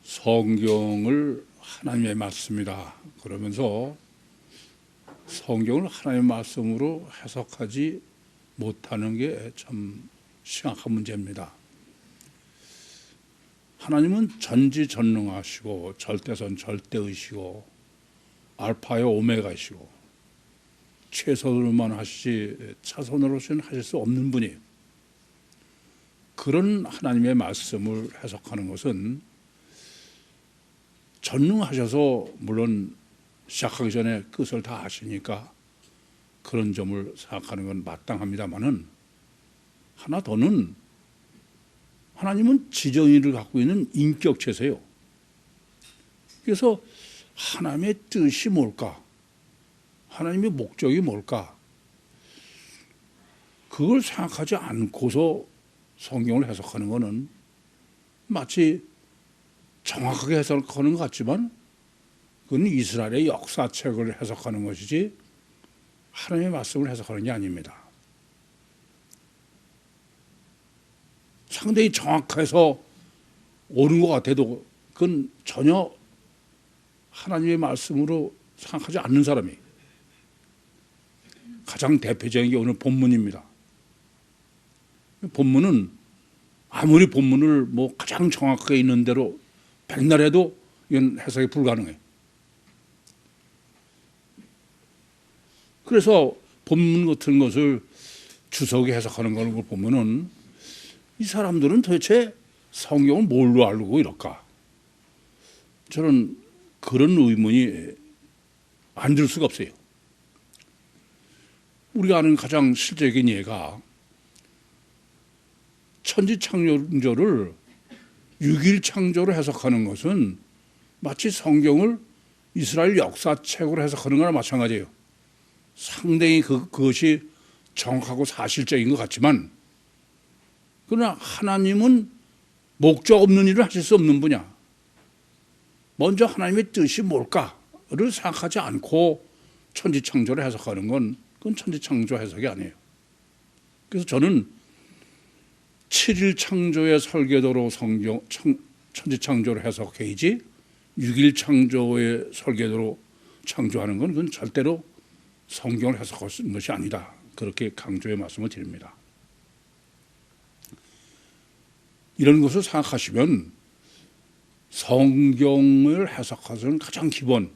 성경을 하나님의 말씀이다 그러면서 성경을 하나님의 말씀으로 해석하지 못하는 게 참 심각한 문제입니다. 하나님은 전지전능하시고 절대선 절대의시고 알파요 오메가이시고 최선으로만 하시지 차선으로서는 하실 수 없는 분이에요. 그런 하나님의 말씀을 해석하는 것은 전능하셔서 물론 시작하기 전에 끝을 다 아시니까 그런 점을 생각하는 건 마땅합니다만은 하나 더는 하나님은 지정의를 갖고 있는 인격체세요. 그래서 하나님의 뜻이 뭘까? 하나님의 목적이 뭘까? 그걸 생각하지 않고서 성경을 해석하는 것은 마치 정확하게 해석하는 것 같지만 그건 이스라엘의 역사책을 해석하는 것이지 하나님의 말씀을 해석하는 게 아닙니다. 상당히 정확해서 옳은 것 같아도 그건 전혀 하나님의 말씀으로 생각하지 않는 사람이 가장 대표적인 게 오늘 본문입니다. 본문은 아무리 본문을 뭐 가장 정확하게 있는 대로 백날 해도 이건 해석이 불가능해. 그래서 본문 같은 것을 주석이 해석하는 걸 보면은 이 사람들은 도대체 성경을 뭘로 알고 이럴까? 저는 그런 의문이 안 들 수가 없어요. 우리가 아는 가장 실제적인 예가 천지창조를 6일 창조로 해석하는 것은 마치 성경을 이스라엘 역사책으로 해석하는 거나 마찬가지예요. 상당히 그것이 정확하고 사실적인 것 같지만 그러나 하나님은 목적 없는 일을 하실 수 없는 분이야. 먼저 하나님의 뜻이 뭘까를 생각하지 않고 천지창조를 해석하는 건 그건 천지창조 해석이 아니에요. 그래서 저는 7일 창조의 설계도로 성경 천지창조를 해석해야지 6일 창조의 설계도로 창조하는 건 그건 절대로 성경을 해석할 수 있는 것이 아니다. 그렇게 강조의 말씀을 드립니다. 이런 것을 생각하시면 성경을 해석하는 가장 기본,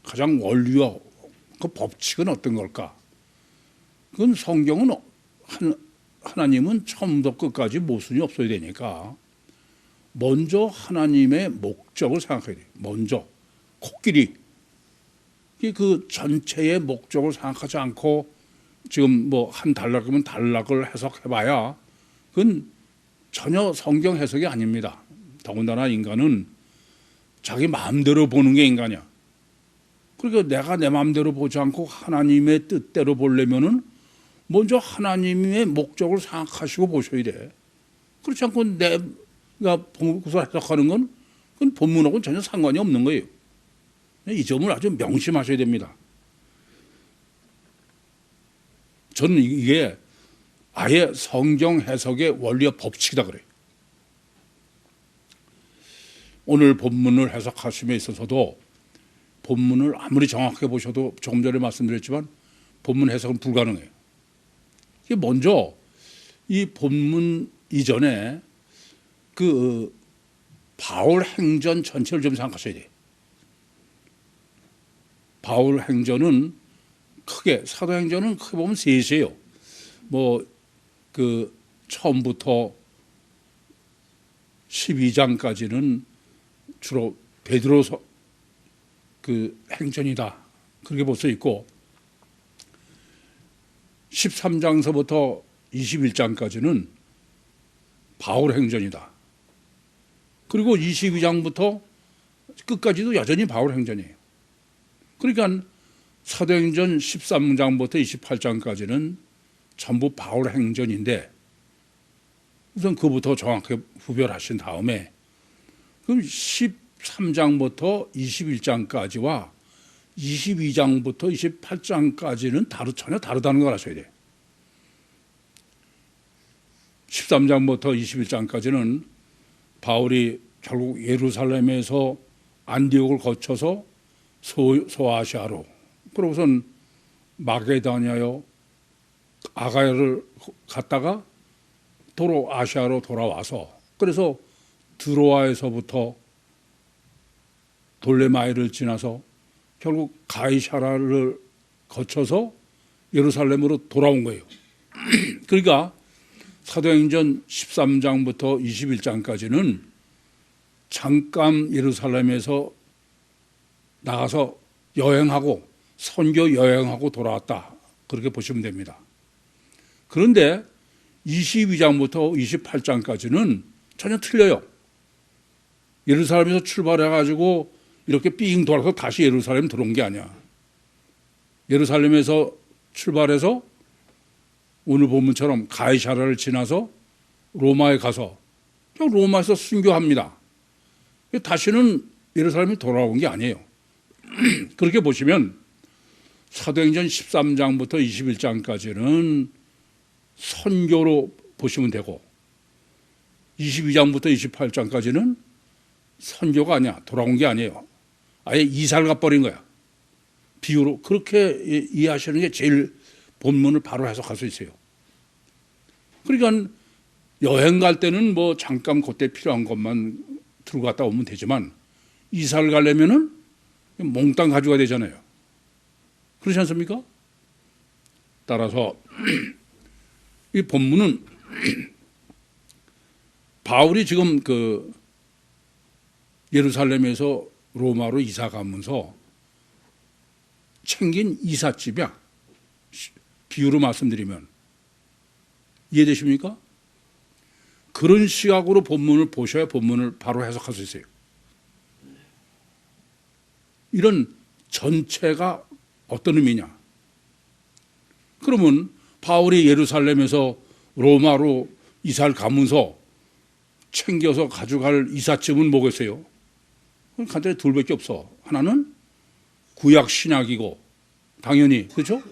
가장 원리와 그 법칙은 어떤 걸까? 그건 성경은 하나님은 처음부터 끝까지 모순이 없어야 되니까 먼저 하나님의 목적을 생각해야 돼요. 먼저 코끼리 그 전체의 목적을 생각하지 않고 지금 뭐 한 단락이면 단락을 해석해봐야 그건 전혀 성경 해석이 아닙니다. 더군다나 인간은 자기 마음대로 보는 게 인간이야. 그러니까 내가 내 마음대로 보지 않고 하나님의 뜻대로 보려면은 먼저 하나님의 목적을 생각하시고 보셔야 돼. 그렇지 않고 내가 본문을 해석하는 건 그건 본문하고는 전혀 상관이 없는 거예요. 이 점을 아주 명심하셔야 됩니다. 저는 이게 아예 성경 해석의 원리와 법칙이다 그래요. 오늘 본문을 해석하심에 있어서도 본문을 아무리 정확하게 보셔도 조금 전에 말씀드렸지만 본문 해석은 불가능해요. 먼저 이 본문 이전에 그 바울 행전 전체를 좀 생각하셔야 돼요. 바울 행전은 크게 사도행전은 크게 보면 셋이에요. 뭐 그 처음부터 12장까지는 주로 베드로서 그 행전이다 그렇게 볼 수 있고 13장서부터 21장까지는 바울 행전이다. 그리고 22장부터 끝까지도 여전히 바울 행전이에요. 그러니까 사도행전 13장부터 28장까지는 전부 바울 행전인데 우선 그부터 정확하게 구별하신 다음에 그럼 13장부터 21장까지와 22장부터 28장까지는 전혀 다르다는 걸 아셔야 돼요. 13장부터 21장까지는 바울이 결국 예루살렘에서 안디옥을 거쳐서 소아시아로, 그러고선 마게다냐요 아가야를 갔다가 도로 아시아로 돌아와서, 그래서 드로아에서부터 돌레마이를 지나서 결국 가이사라를 거쳐서 예루살렘으로 돌아온 거예요. 그러니까 사도행전 13장부터 21장까지는 잠깐 예루살렘에서 나가서 여행하고 선교 여행하고 돌아왔다, 그렇게 보시면 됩니다. 그런데 22장부터 28장까지는 전혀 틀려요. 예루살렘에서 출발해가지고 이렇게 삥 돌아서 다시 예루살렘 들어온 게 아니야. 예루살렘에서 출발해서 오늘 본문처럼 가이사라를 지나서 로마에 가서 로마에서 순교합니다. 다시는 예루살렘에 돌아온 게 아니에요. 그렇게 보시면 사도행전 13장부터 21장까지는 선교로 보시면 되고, 22장부터 28장까지는 선교가 아니야, 돌아온 게 아니에요. 아예 이사를 가버린 거야. 비유로 그렇게 이해하시는 게 제일 본문을 바로 해석할 수 있어요. 그러니까 여행 갈 때는 뭐 잠깐 그때 필요한 것만 들고 갔다 오면 되지만, 이사를 가려면은 몽땅 가져가야 되잖아요. 그렇지 않습니까? 따라서 이 본문은 바울이 지금 그 예루살렘에서 로마로 이사 가면서 챙긴 이삿집이야. 비유로 말씀드리면 이해되십니까? 그런 시각으로 본문을 보셔야 본문을 바로 해석할 수 있어요. 이런 전체가 어떤 의미냐? 그러면 바울이 예루살렘에서 로마로 이사를 가면서 챙겨서 가져갈 이삿짐은 뭐겠어요? 간단히 둘밖에 없어. 하나는 구약 신약이고 당연히, 그렇죠?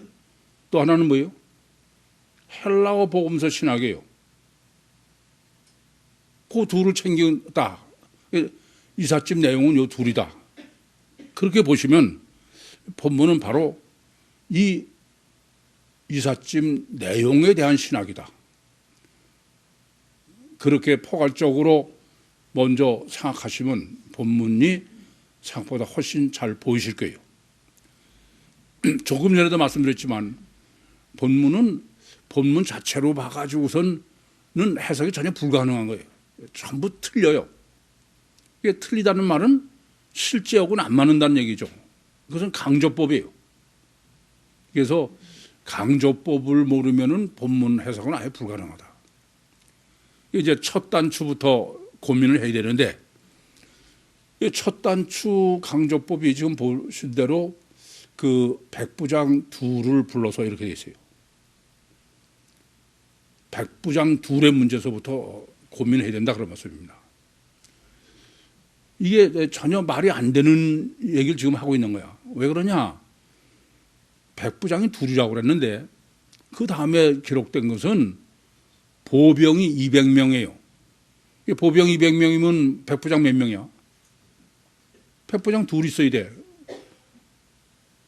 또 하나는 뭐예요? 헬라어 복음서 신학이에요. 그 둘을 챙긴다. 이삿짐 내용은 요 둘이다. 그렇게 보시면 본문은 바로 이 이삿짐 내용에 대한 신학이다. 그렇게 포괄적으로 먼저 생각하시면 본문이 생각보다 훨씬 잘 보이실 거예요. 조금 전에도 말씀드렸지만 본문은 본문 자체로 봐가지고서는 해석이 전혀 불가능한 거예요. 전부 틀려요. 이게 틀리다는 말은 실제하고는 안 맞는다는 얘기죠. 그것은 강조법이에요. 그래서 강조법을 모르면은 본문 해석은 아예 불가능하다. 이제 첫 단추부터 고민을 해야 되는데, 첫 단추 강조법이 지금 보신 대로 그 백부장 둘을 불러서 이렇게 돼 있어요. 백부장 둘의 문제에서부터 고민해야 된다, 그런 말씀입니다. 이게 전혀 말이 안 되는 얘기를 지금 하고 있는 거야. 왜 그러냐? 백부장이 둘이라고 그랬는데 그 다음에 기록된 것은 보병이 200명이에요. 보병 200명이면 백부장 몇 명이야? 백부장 둘 있어야 돼.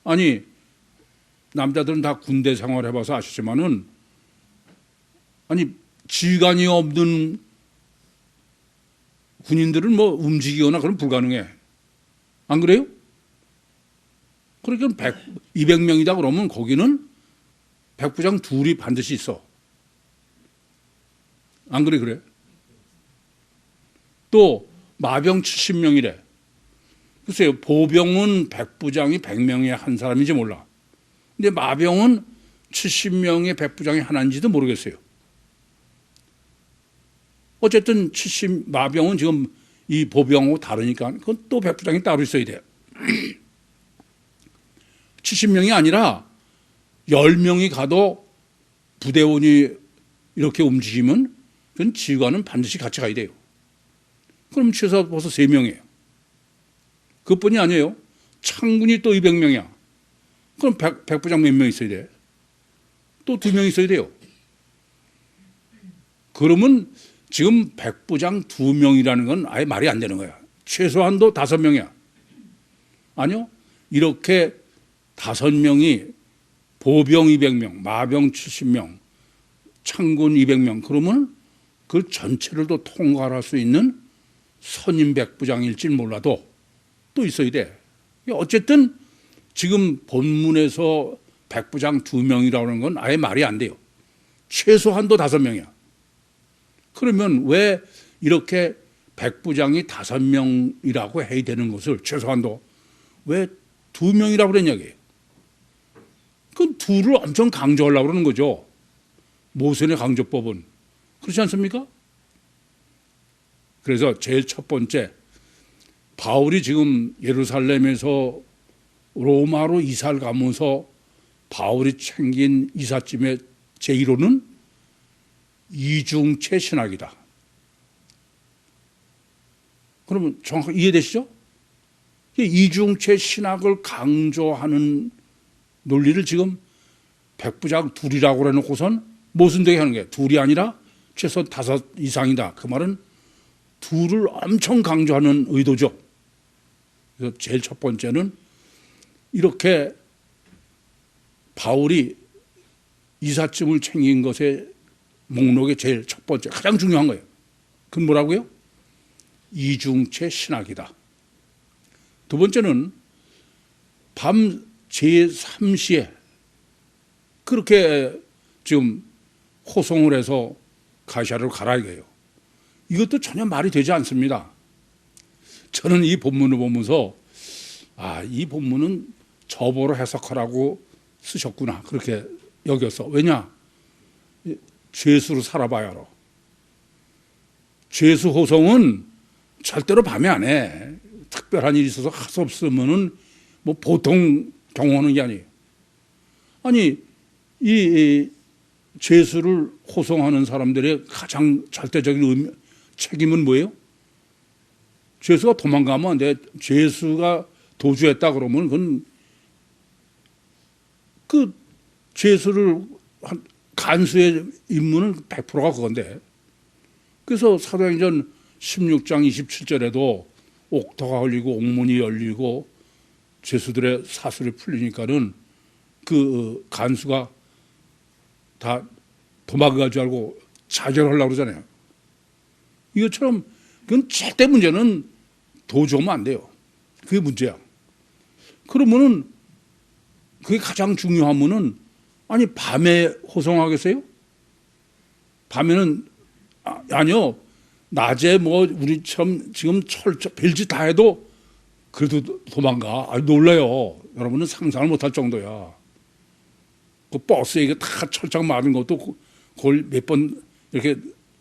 아니, 남자들은 다 군대 생활해봐서 아시지만은, 아니, 지휘관이 없는 군인들은 뭐 움직이거나 그럼 불가능해. 안 그래요? 그러니까 200명이다 그러면 거기는 백부장 둘이 반드시 있어. 안 그래? 그래? 또 마병 70명이래. 글쎄요, 보병은 백부장이 100명에 한 사람인지 몰라. 근데 마병은 70명의 백부장이 하나인지도 모르겠어요. 어쨌든 마병은 지금 이 보병하고 다르니까 그건 또 백부장이 따로 있어야 돼요. 70명이 아니라 10명이 가도 부대원이 이렇게 움직이면 그건 지휘관은 반드시 같이 가야 돼요. 그럼 최소 벌써 3명이에요. 그것뿐이 아니에요. 창군이 또 200명이야. 그럼 백부장 몇 명 있어야 돼? 또 2명 있어야 돼요. 그러면 지금 백부장 2명이라는 건 아예 말이 안 되는 거야. 최소한도 5명이야. 아니요. 이렇게 5명이 보병 200명, 마병 70명, 창군 200명 그러면 그 전체를 또 통과할 수 있는 선임 백부장일지 몰라도 또 있어야 돼. 어쨌든 지금 본문에서 백부장 2명이라는 건 아예 말이 안 돼요. 최소한도 5명이야. 그러면 왜 이렇게 백부장이 5명이라고 해야 되는 것을 최소한도 왜 2명이라고 그랬냐고요. 그 둘을 엄청 강조하려고 그러는 거죠. 모세의 강조법은. 그렇지 않습니까? 그래서 제일 첫 번째, 바울이 지금 예루살렘에서 로마로 이사를 가면서 바울이 챙긴 이삿짐의 제1호는 이중체 신학이다. 그러면 정확하게 이해되시죠? 이중체 신학을 강조하는 논리를 지금 백부장 둘이라고 해놓고선 모순되게 하는 거예요. 둘이 아니라 최소 5 이상이다. 그 말은 둘을 엄청 강조하는 의도죠. 그래서 제일 첫 번째는 이렇게 바울이 이삿짐을 챙긴 것의 목록의 제일 첫 번째, 가장 중요한 거예요. 그건 뭐라고요? 이중체 신학이다. 두 번째는 밤 제3시에 그렇게 지금 호송을 해서 가시아를 가라 이거예요. 이것도 전혀 말이 되지 않습니다. 저는 이 본문을 보면서 이 본문은 저보로 해석하라고 쓰셨구나 그렇게 여겼어. 왜냐? 죄수로 살아봐야 알아. 죄수 호송은 절대로 밤에 안 해. 특별한 일이 있어서 할 수 없으면은 뭐 보통 경호하는 게 아니에요. 아니 이 죄수를 호송하는 사람들의 가장 절대적인 책임은 뭐예요? 죄수가 도망가면 안 돼. 죄수가 도주했다 그러면 그건 그 죄수를 간수의 임무는 100%가 그건데. 그래서 사도행전 16장 27절에도 옥토가 걸리고 옥문이 열리고 죄수들의 사슬이 풀리니까는 그 간수가 다 도망갈 줄 알고 자결하려고 그러잖아요. 이것처럼 그건 절대 문제는 도주하면 안 돼요. 그게 문제야. 그러면은 그게 가장 중요하면은 아니 밤에 호송하겠어요? 밤에는 아니요. 낮에 뭐 우리처럼 지금 별짓 다 해도 그래도 도망가. 놀라요. 여러분은 상상을 못할 정도야. 그 버스에 이게 다 철장 맞은 것도 그걸 몇 번 이렇게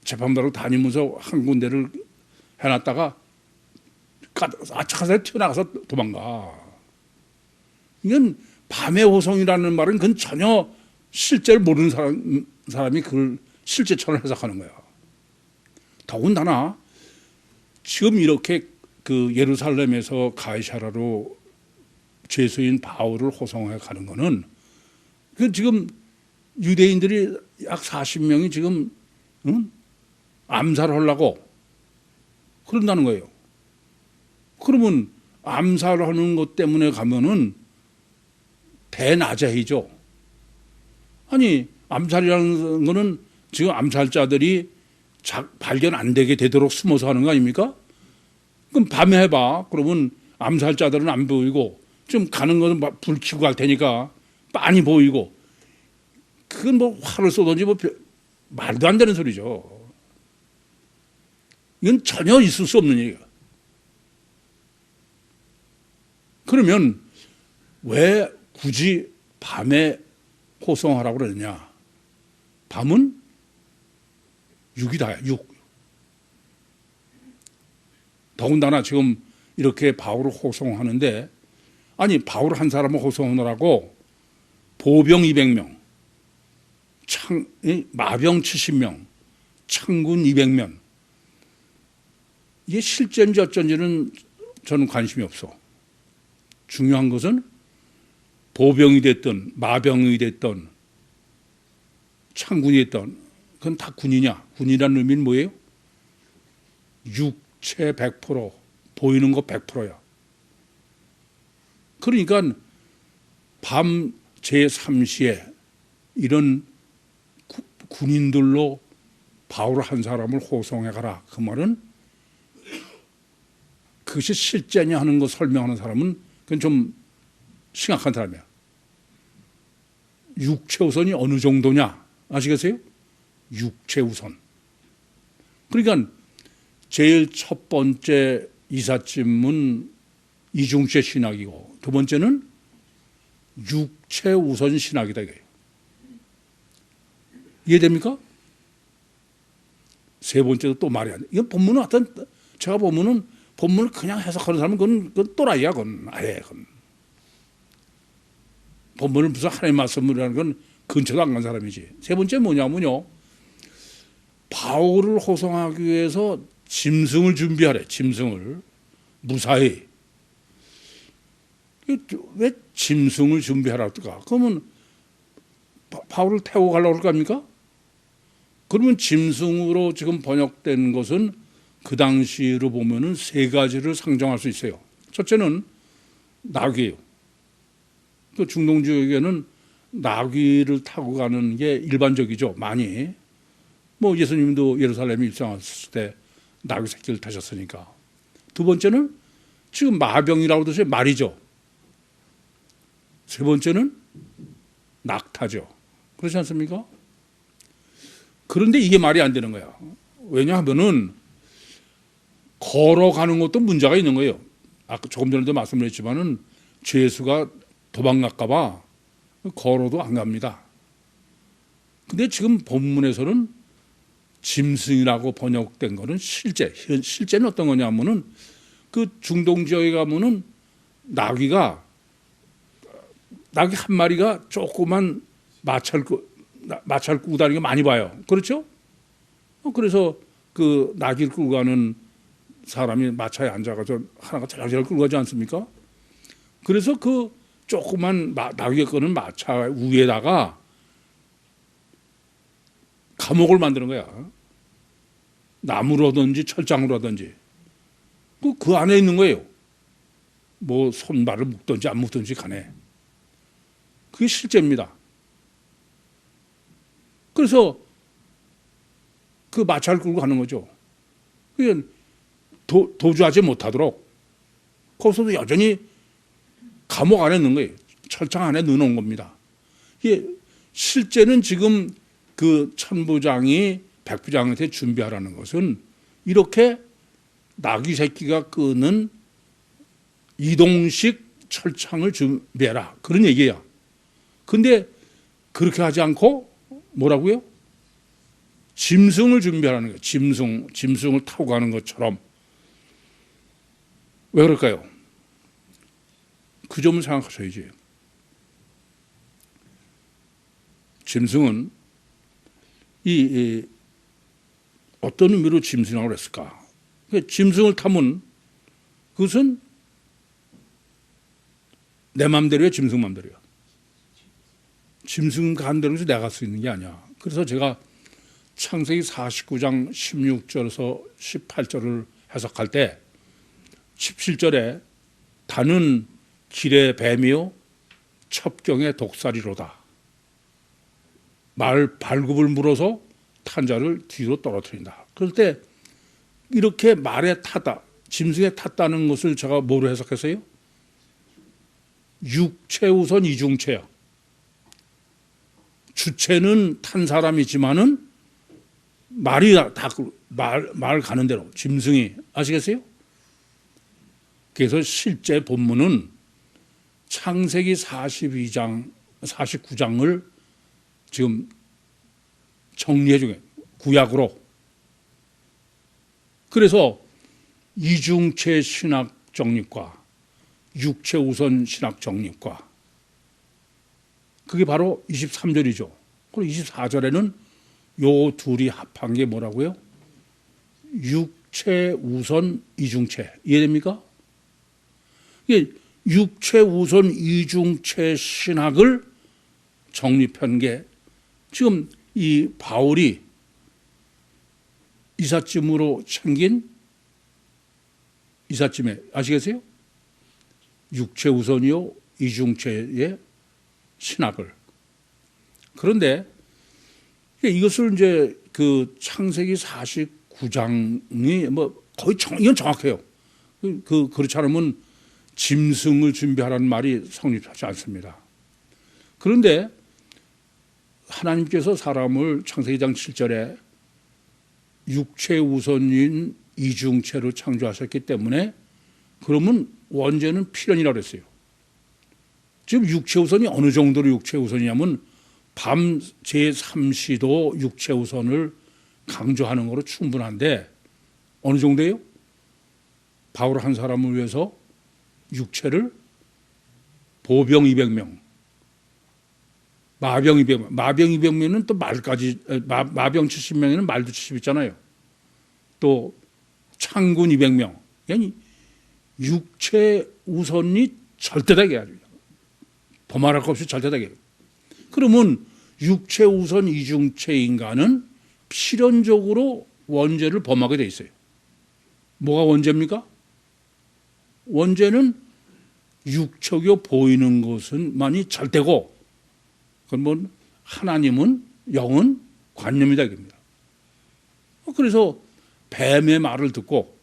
재판받으러 다니면서 한 군데를 해놨다가 아차카사에 튀어나가서 도망가. 이건 밤의 호송이라는 말은 그건 전혀 실제를 모르는 사람이 그걸 실제처럼 해석하는 거야. 더군다나 지금 이렇게 그 예루살렘에서 가이사라로 죄수인 바울을 호송해 가는 거는 그 지금 유대인들이 약 40명이 지금 암살을 하려고 그런다는 거예요. 그러면 암살하는 것 때문에 가면은 대낮에이죠. 아니 암살이라는 거는 지금 암살자들이 발견 안 되게 되도록 숨어서 하는 거 아닙니까? 그럼 밤에 해봐. 그러면 암살자들은 안 보이고 좀 가는 거는 불 켜고 갈 테니까 빤히 보이고 그건 뭐 활을 쏘든지 뭐 말도 안 되는 소리죠. 이건 전혀 있을 수 없는 얘기야. 그러면 왜 굳이 밤에 호송하라고 그러느냐? 밤은 육이다. 육. 더군다나 지금 이렇게 바울을 호송하는데 아니 바울 한 사람을 호송하느라고 보병 200명, 마병 70명, 창군 200명 이게 실제인지 어쩐지는 저는 관심이 없어. 중요한 것은 보병이 됐든 마병이 됐든 창군이 됐든 그건 다 군이냐? 군이라는 의미는 뭐예요? 육체 100%, 보이는 거 100%야. 그러니까 밤 제3시에 이런 군인들로 바울 한 사람을 호송해 가라. 그 말은 그것이 실제냐 하는 거 설명하는 사람은 그건 좀 심각한 사람이야. 육체 우선이 어느 정도냐 아시겠어요? 육체 우선. 그러니까 제일 첫 번째 이삿짐은 이중체 신학이고 두 번째는 육체 우선 신학이다 이거예요. 이해됩니까? 세 번째도 또 말이 안 돼. 이건 본문은 어떤 제가 보면은 본문을 그냥 해석하는 사람은 그건 또라이야. 그건 아예 그건. 본문을 무슨 하나님 말씀이라는 건 근처도 안 간 사람이지. 세 번째 뭐냐면요. 바울을 호송하기 위해서 짐승을 준비하래. 짐승을 무사히. 왜 짐승을 준비하라고 할까? 그러면 바울을 태우고 가려고 그럴 겁니까? 그러면 짐승으로 지금 번역된 것은 그 당시로 보면은 세 가지를 상정할 수 있어요. 첫째는 나귀예요. 또 중동 지역에는 나귀를 타고 가는 게 일반적이죠. 많이. 뭐 예수님도 예루살렘에 입성했을 때 나귀 새끼를 타셨으니까. 두 번째는 지금 마병이라고 하듯이 말이죠. 세 번째는 낙타죠. 그렇지 않습니까? 그런데 이게 말이 안 되는 거야. 왜냐하면은 걸어가는 것도 문제가 있는 거예요. 아까 조금 전에도 말씀드렸지만은 죄수가 도망갈까 봐 걸어도 안 갑니다. 근데 지금 본문에서는 짐승이라고 번역된 거는 실제는 어떤 거냐면은 그 중동 지역에 가면은 나귀 한 마리가 조그만 마차를 끌고 다니는 거 많이 봐요. 그렇죠? 그래서 그 나귀를 끌고 가는 사람이 마차에 앉아가지고 하나가 자락자락 끌고 가지 않습니까? 그래서 그 조그만 나귀가 끄는 마차 위에다가 감옥을 만드는 거야. 나무로든지 철장으로든지. 그 안에 있는 거예요. 뭐 손발을 묶든지 안 묶든지 간에. 그게 실제입니다. 그래서 그 마차를 끌고 가는 거죠. 도주하지 못하도록 거기서도 여전히 감옥 안에 넣는 거예요. 철창 안에 넣어놓은 겁니다. 이게 실제는 지금 그 천부장이 백부장한테 준비하라는 것은 이렇게 나귀 새끼가 끄는 이동식 철창을 준비해라. 그런 얘기야. 근데 그렇게 하지 않고 뭐라고요? 짐승을 준비하라는 거예요. 짐승을 타고 가는 것처럼. 왜 그럴까요? 그 점을 생각하셔야지. 짐승은 어떤 의미로 짐승이라고 그랬을까? 짐승을 타면 그것은 내 맘대로야, 짐승 맘대로야. 짐승 가는 대로 내가 갈 수 있는 게 아니야. 그래서 제가 창세기 49장 16절에서 18절을 해석할 때 17절에 다는 길의 뱀이요 첩경의 독사리로다. 말 발굽을 물어서 탄자를 뒤로 떨어뜨린다. 그럴 때 이렇게 말에 타다, 짐승에 탔다는 것을 제가 뭐로 해석했어요? 육체 우선 이중체야. 주체는 탄 사람이지만은 말이 말 가는 대로 짐승이 아시겠어요? 그래서 실제 본문은 창세기 42장, 49장을 지금 정리해 주게 구약으로. 그래서 이중체 신학 정립과 육체 우선 신학 정립과 그게 바로 23절이죠. 그리고 24절에는 요 둘이 합한 게 뭐라고요? 육체 우선 이중체. 이해됩니까? 이게 육체 우선 이중체 신학을 정립한 게 지금 이 바울이 이삿짐으로 챙긴 이삿짐에 아시겠어요? 육체 우선이요 이중체의 신학을. 그런데 이것을 이제 그 창세기 49장이 뭐 거의 이건 정확해요. 그렇지 않으면 짐승을 준비하라는 말이 성립하지 않습니다. 그런데 하나님께서 사람을 창세기장 7절에 육체 우선인 이중체로 창조하셨기 때문에 그러면 원죄는 필연이라고 그랬어요. 지금 육체 우선이 어느 정도로 육체 우선이냐면 밤 제3시도 육체 우선을 강조하는 거로 충분한데 어느 정도예요? 바울 한 사람을 위해서 육체를 보병 200명, 마병 200명, 마병 200명은 또 말까지, 마병 70명에는 말도 70 있잖아요. 또 창군 200명. yani 육체 우선이 절대되게 아주 범할 것 없이 절대되게. 그러면 육체 우선 이중체 인간은 필연적으로 원죄를 범하게 돼 있어요. 뭐가 원죄입니까? 원죄는 육적으로 보이는 것은 많이 절대고, 그건 뭐 하나님은 영은 관념이다 이겁니다. 그래서 뱀의 말을 듣고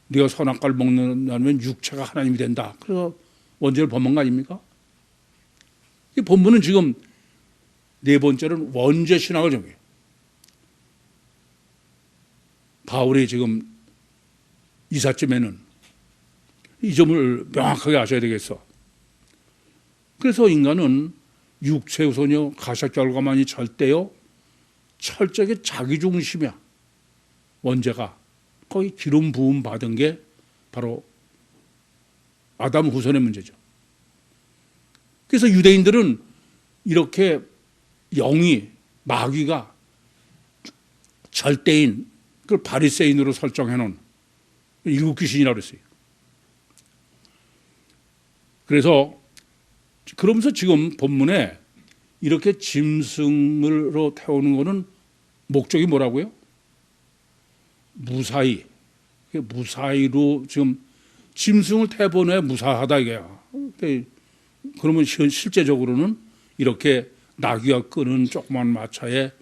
네가 선악과를 먹는다면 육체가 하나님이 된다. 그래서 원죄를 범한 거 아닙니까? 이 본문은 지금 네 번째는 원죄 신학을 정해요. 바울이 지금 이삿짐에는 이 점을 명확하게 아셔야 되겠어. 그래서 인간은 육체 우선이요 가시 결과만이 절대요 철저하게 자기중심이야. 원죄가 거의 기름 부음 받은 게 바로 아담 후손의 문제죠. 그래서 유대인들은 이렇게 영이 마귀가 절대인 그걸 바리새인으로 설정해 놓은 일곱 귀신이라고 그랬어요. 그래서 그러면서 지금 본문에 이렇게 짐승으로 태우는 거는 목적이 뭐라고요? 무사히. 무사히로 지금 짐승을 태보내 무사하다 이게야. 그러면 실제적으로는 이렇게 나귀가 끄는 조그만 마차에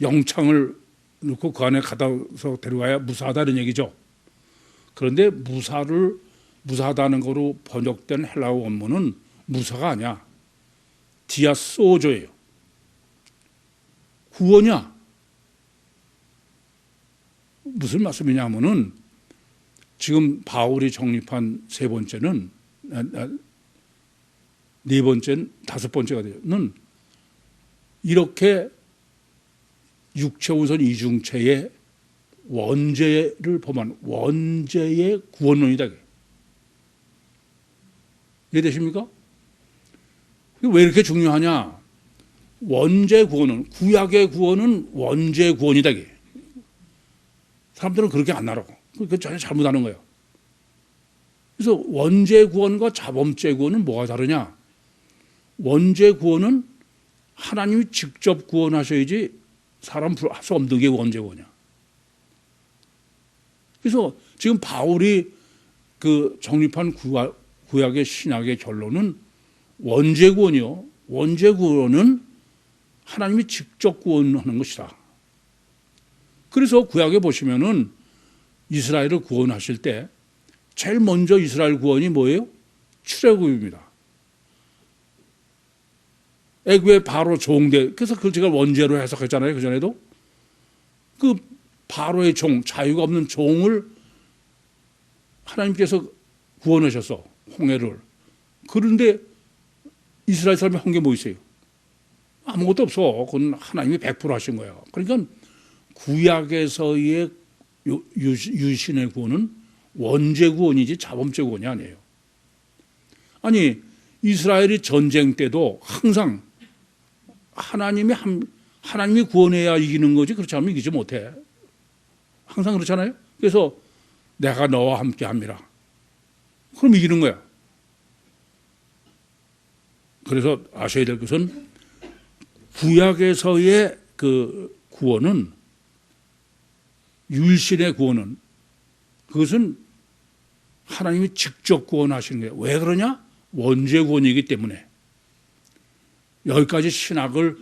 영창을 넣고 그 안에 가다서 데려가야 무사하다는 얘기죠. 그런데 무사하다는 거로 번역된 헬라어 원문은 무사가 아니야. 디아소조예요. 구원이야. 무슨 말씀이냐 하면은 지금 바울이 정립한 세 번째는 네 번째는 다섯 번째가 되는 이렇게 육체 우선 이중체의 원죄를 범한 원죄의 구원론이다. 이해되십니까? 왜 이렇게 중요하냐? 원죄 구원은 구약의 구원은 원죄 구원이다. 사람들은 그렇게 안 알아고 그게 전혀 잘못하는 거예요. 그래서 원죄 구원과 자범죄 구원은 뭐가 다르냐? 원죄 구원은 하나님이 직접 구원하셔야지 사람 할 수 없는 게 원죄 구원이야. 그래서 지금 바울이 그 정립한 구약의 신학의 결론은 원죄 구원이요. 원죄 구원은 하나님이 직접 구원하는 것이다. 그래서 구약에 보시면은 이스라엘을 구원하실 때 제일 먼저 이스라엘 구원이 뭐예요? 출애굽입니다. 애굽의 바로 종대. 그래서 그걸 제가 원죄로 해석했잖아요. 그전에도. 그 바로의 종, 자유가 없는 종을 하나님께서 구원하셔서 홍해를. 그런데 이스라엘 사람이 한 게 뭐 있어요? 아무것도 없어. 그건 하나님이 100% 하신 거예요. 그러니까 구약에서의 유신의 구원은 원죄 구원이지 자범죄 구원이 아니에요. 아니 이스라엘이 전쟁 때도 항상 하나님이 구원해야 이기는 거지 그렇지 않으면 이기지 못해. 항상 그렇잖아요. 그래서 내가 너와 함께 합니다. 그럼 이기는 거야. 그래서 아셔야 될 것은 구약에서의 그 구원은 율신의 구원은 그것은 하나님이 직접 구원하시는 거예요. 왜 그러냐? 원죄 구원이기 때문에. 여기까지 신학을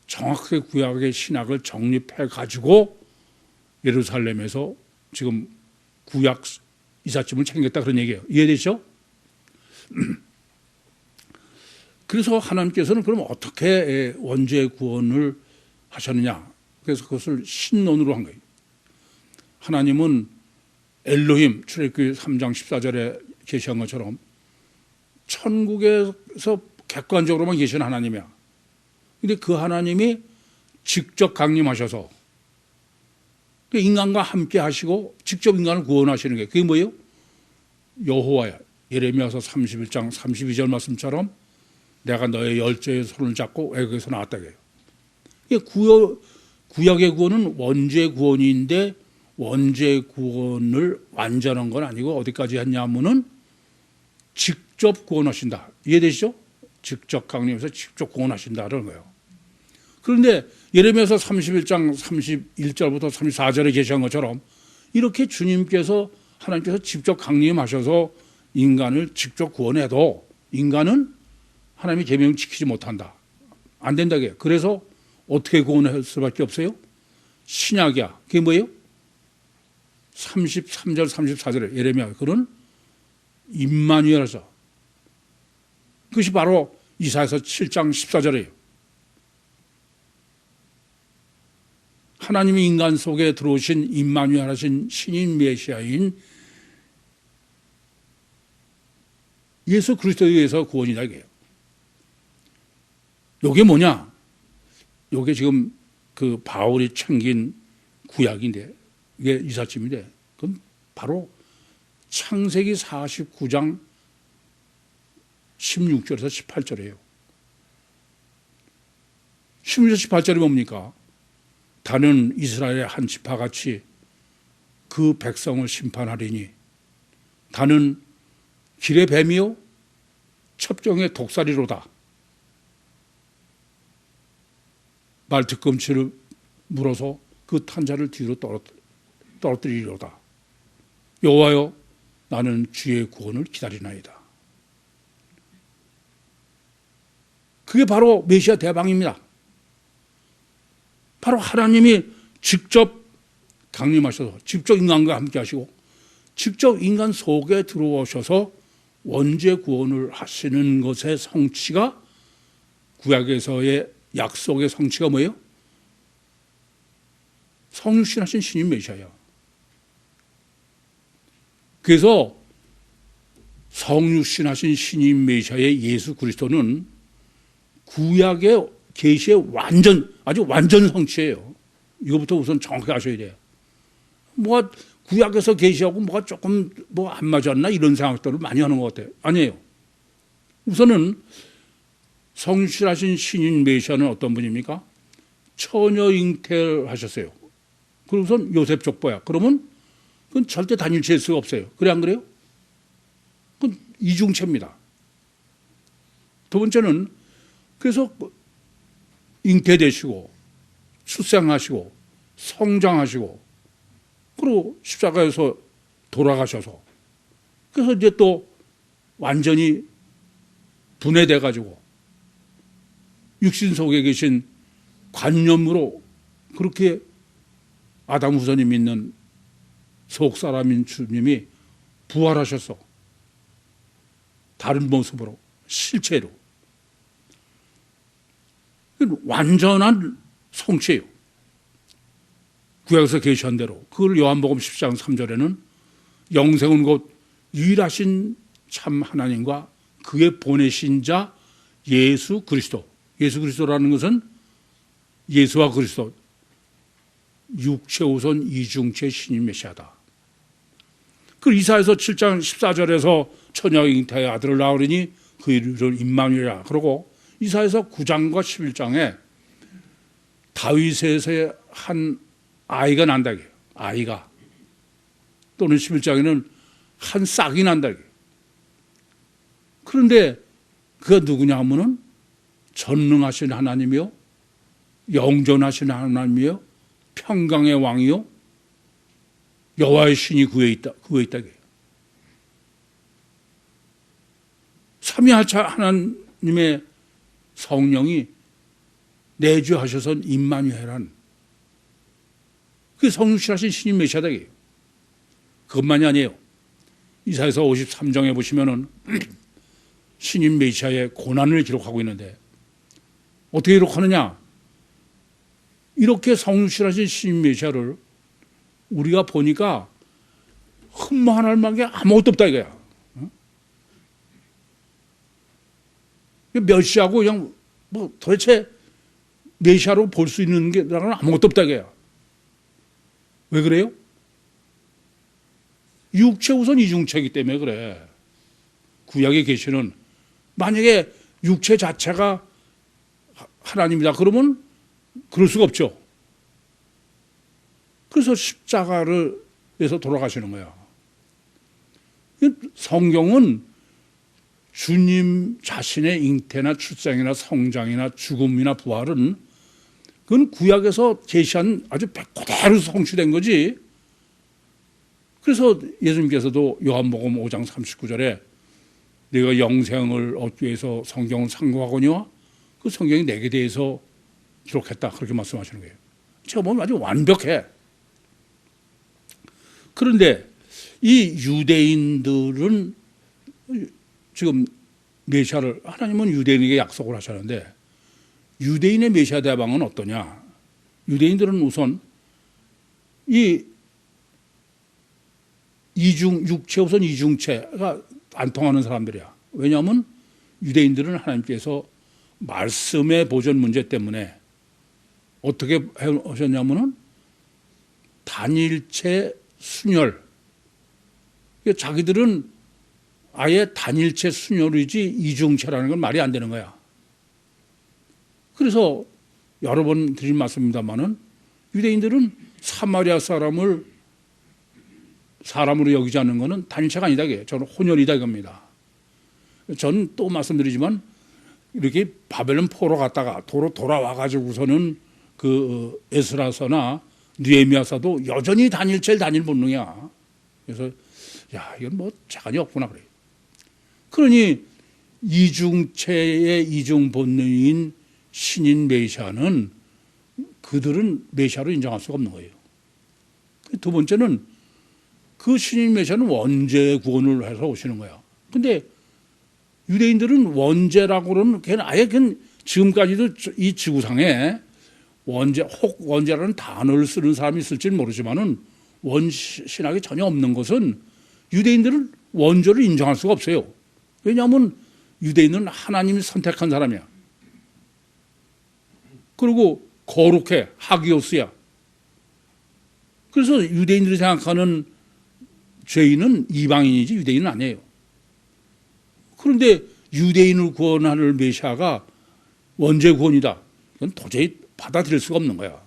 정확하게 구약의 신학을 정립해 가지고 예루살렘에서 지금 구약 이삿짐을 챙겼다 그런 얘기예요. 이해되시죠? 그래서 하나님께서는 그럼 어떻게 원죄 구원을 하셨느냐? 그래서 그것을 신론으로 한 거예요. 하나님은 엘로힘 출애굽기 3장 14절에 계시한 것처럼 천국에서 객관적으로만 계신 하나님이야. 근데 그 하나님이 직접 강림하셔서 인간과 함께 하시고 직접 인간을 구원하시는 게 그게 뭐예요? 여호와야. 예레미야서 31장 32절 말씀처럼 내가 너의 열조의 손을 잡고 애국에서 나왔다 그래요. 구약의 구원은 원죄 구원인데 원죄 구원을 완전한 건 아니고 어디까지 했냐면은 직접 구원하신다. 이해되시죠? 직접 강림해서 직접 구원하신다는 거예요. 그런데 예레미야서 31장 31절부터 34절에 계시한 것처럼 이렇게 주님께서 하나님께서 직접 강림하셔서 인간을 직접 구원해도 인간은 하나님의 계명을 지키지 못한다. 안 된다고요. 그래서 어떻게 구원할 수밖에 없어요? 신약이야. 그게 뭐예요? 33절 34절에 예레미야 그런 임마누엘에서 그것이 바로 이사야서 7장 14절이에요. 하나님이 인간 속에 들어오신 임마누엘 하신 신인 메시아인 예수 그리스도에 의해서 구원이다 이게요. 이게 뭐냐? 이게 지금 그 바울이 챙긴 구약인데 이게 이삿짐인데 그건 바로 창세기 49장 16절에서 18절이에요. 16절 18절이 뭡니까? 다는 이스라엘의 한 지파같이 그 백성을 심판하리니 다는 길의 뱀이요 첩경의 독사리로다. 말 뒤꿈치를 물어서 그 탄자를 뒤로 떨어뜨리리로다. 여호와여 나는 주의 구원을 기다리나이다. 그게 바로 메시아 대방입니다. 바로 하나님이 직접 강림하셔서 직접 인간과 함께 하시고 직접 인간 속에 들어오셔서 원죄 구원을 하시는 것의 성취가 구약에서의 약속의 성취가 뭐예요? 성육신하신 신인 메시아야. 그래서 성육신하신 신인 메시아의 예수 그리스도는 구약의 계시의 아주 완전 성취예요. 이거부터 우선 정확하게 아셔야 돼요. 뭐가 구약에서 계시하고 뭐가 조금 뭐 안 맞았나 이런 생각들을 많이 하는 것 같아요. 아니에요. 우선은 성실하신 신인 메시아는 어떤 분입니까? 처녀 잉태를 하셨어요. 그리고 우선 요셉 족보야. 그러면 그건 절대 단일체일 수가 없어요. 그래 안 그래요? 그건 이중체입니다. 두 번째는 그래서 잉태되시고 출생하시고 성장하시고 그리고 십자가에서 돌아가셔서 그래서 이제 또 완전히 분해돼 가지고 육신 속에 계신 관념으로 그렇게 아담 후손이 믿는 속사람인 주님이 부활하셔서 다른 모습으로 실체로 완전한 성취예요. 구약에서 계시한 대로 그걸 요한복음 10장 3절에는 영생은 곧 유일하신 참 하나님과 그의 보내신 자 예수 그리스도. 예수 그리스도라는 것은 예수와 그리스도 육체 우선 이중체 신인 메시아다. 그 이사야서 7장 14절에서 처녀 잉태의 아들을 낳으리니 그 이름을 임마누엘이라. 그러고 이사야서 9장과 11장에 다윗에서의 한 아이가 난다. 아이가. 또는 11장에는 한 싹이 난다. 그런데 그가 누구냐 하면은 전능하신 하나님이요, 영존하신 하나님이요, 평강의 왕이요, 여호와의 신이 구에 있다. 삼위하차 하나님의 성령이 내주하셔서 임마누엘한 그게 성육신하신 신인 메시아다예요. 그것만이 아니에요. 이사야서 53장에 보시면은 신인 메시아의 고난을 기록하고 있는데 어떻게 기록하느냐? 이렇게 성육신하신 신인 메시아를 우리가 보니까 흠모할 만한 게 아무것도 없다 이거야. 메시아고 그냥 뭐 도대체 메시아로 볼 수 있는 게 아무것도 없다 이거야. 왜 그래요? 육체 우선 이중체이기 때문에 그래. 구약의 계시는 만약에 육체 자체가 하나님이다 그러면 그럴 수가 없죠. 그래서 십자가를 위해서 돌아가시는 거야. 성경은 주님 자신의 잉태나 출생이나 성장이나 죽음이나 부활은 그건 구약에서 제시한 아주 그대로 성취된 거지. 그래서 예수님께서도 요한복음 5장 39절에 내가 영생을 얻기 위해서 성경을 상고하거니와 그 성경이 내게 대해서 기록했다 그렇게 말씀하시는 거예요. 제가 보면 아주 완벽해. 그런데 이 유대인들은 지금 메시아를 하나님은 유대인에게 약속을 하셨는데 유대인의 메시아 대방은 어떠냐? 유대인들은 우선 이 육체 우선 이중체가 안 통하는 사람들이야. 왜냐하면 유대인들은 하나님께서 말씀의 보존 문제 때문에 어떻게 하셨냐면은 단일체 순혈. 자기들은 아예 단일체 순혈이지 이중체라는 건 말이 안 되는 거야. 그래서 여러 번 드린 말씀입니다만은 유대인들은 사마리아 사람을 사람으로 여기지 않는 것은 단일체가 아니다. 저는 혼혈이다 이겁니다. 저는 또 말씀드리지만 이렇게 바벨론 포로 갔다가 돌아와가지고서는 그 에스라서나 느헤미야서도 여전히 단일체를 단일 본능이야. 그래서 야 이건 뭐 자간이 없구나 그래요. 그러니 이중체의 이중 본능인 신인 메시아는 그들은 메시아로 인정할 수가 없는 거예요. 두 번째는 그 신인 메시아는 원죄 구원을 해서 오시는 거야. 근데 유대인들은 원죄라고 그러면 걔는 아예 지금까지도 이 지구상에 원죄라는 단어를 쓰는 사람이 있을지는 모르지만은 원신학이 전혀 없는 것은 유대인들은 원죄를 인정할 수가 없어요. 왜냐하면 유대인은 하나님이 선택한 사람이야. 그리고 거룩해. 하기오스야. 그래서 유대인들이 생각하는 죄인은 이방인이지 유대인은 아니에요. 그런데 유대인을 구원하는 메시아가 원죄 구원이다. 이건 도저히 받아들일 수가 없는 거야.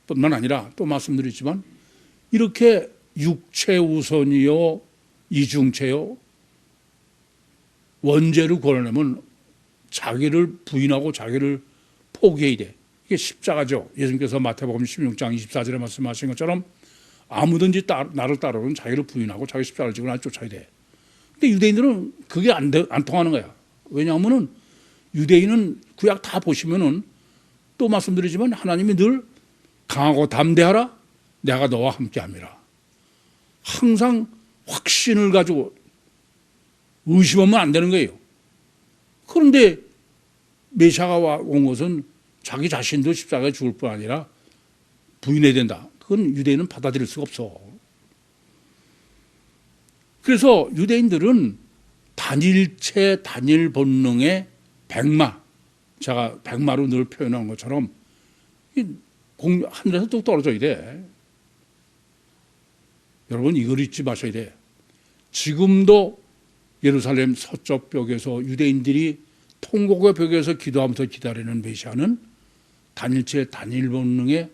뿐만 아니라 또 말씀드렸지만 이렇게 육체 우선이요 이중체요 원죄를 구원하려면 자기를 부인하고 자기를 포기해야 돼. 이게 십자가죠. 예수님께서 마태복음 16장 24절에 말씀하신 것처럼 아무든지 나를 따르면 자기를 부인하고 자기 십자가를 지고 나를 쫓아야 돼. 근데 유대인들은 그게 안 통하는 거야. 왜냐하면은 유대인은 구약 다 보시면은 또 말씀드리지만 하나님이 늘 강하고 담대하라. 내가 너와 함께함이라. 항상 확신을 가지고 의심하면 안 되는 거예요. 그런데 메시아가 온 것은 자기 자신도 십자가에 죽을 뿐 아니라 부인해야 된다. 그건 유대인은 받아들일 수가 없어. 그래서 유대인들은 단일체 단일 본능의 백마, 제가 백마로 늘 표현한 것처럼 하늘에서 뚝 떨어져야 돼. 여러분 이걸 잊지 마셔야 돼. 지금도 예루살렘 서쪽 벽에서 유대인들이 통곡의 벽에서 기도하면서 기다리는 메시아는 단일체 단일 본능의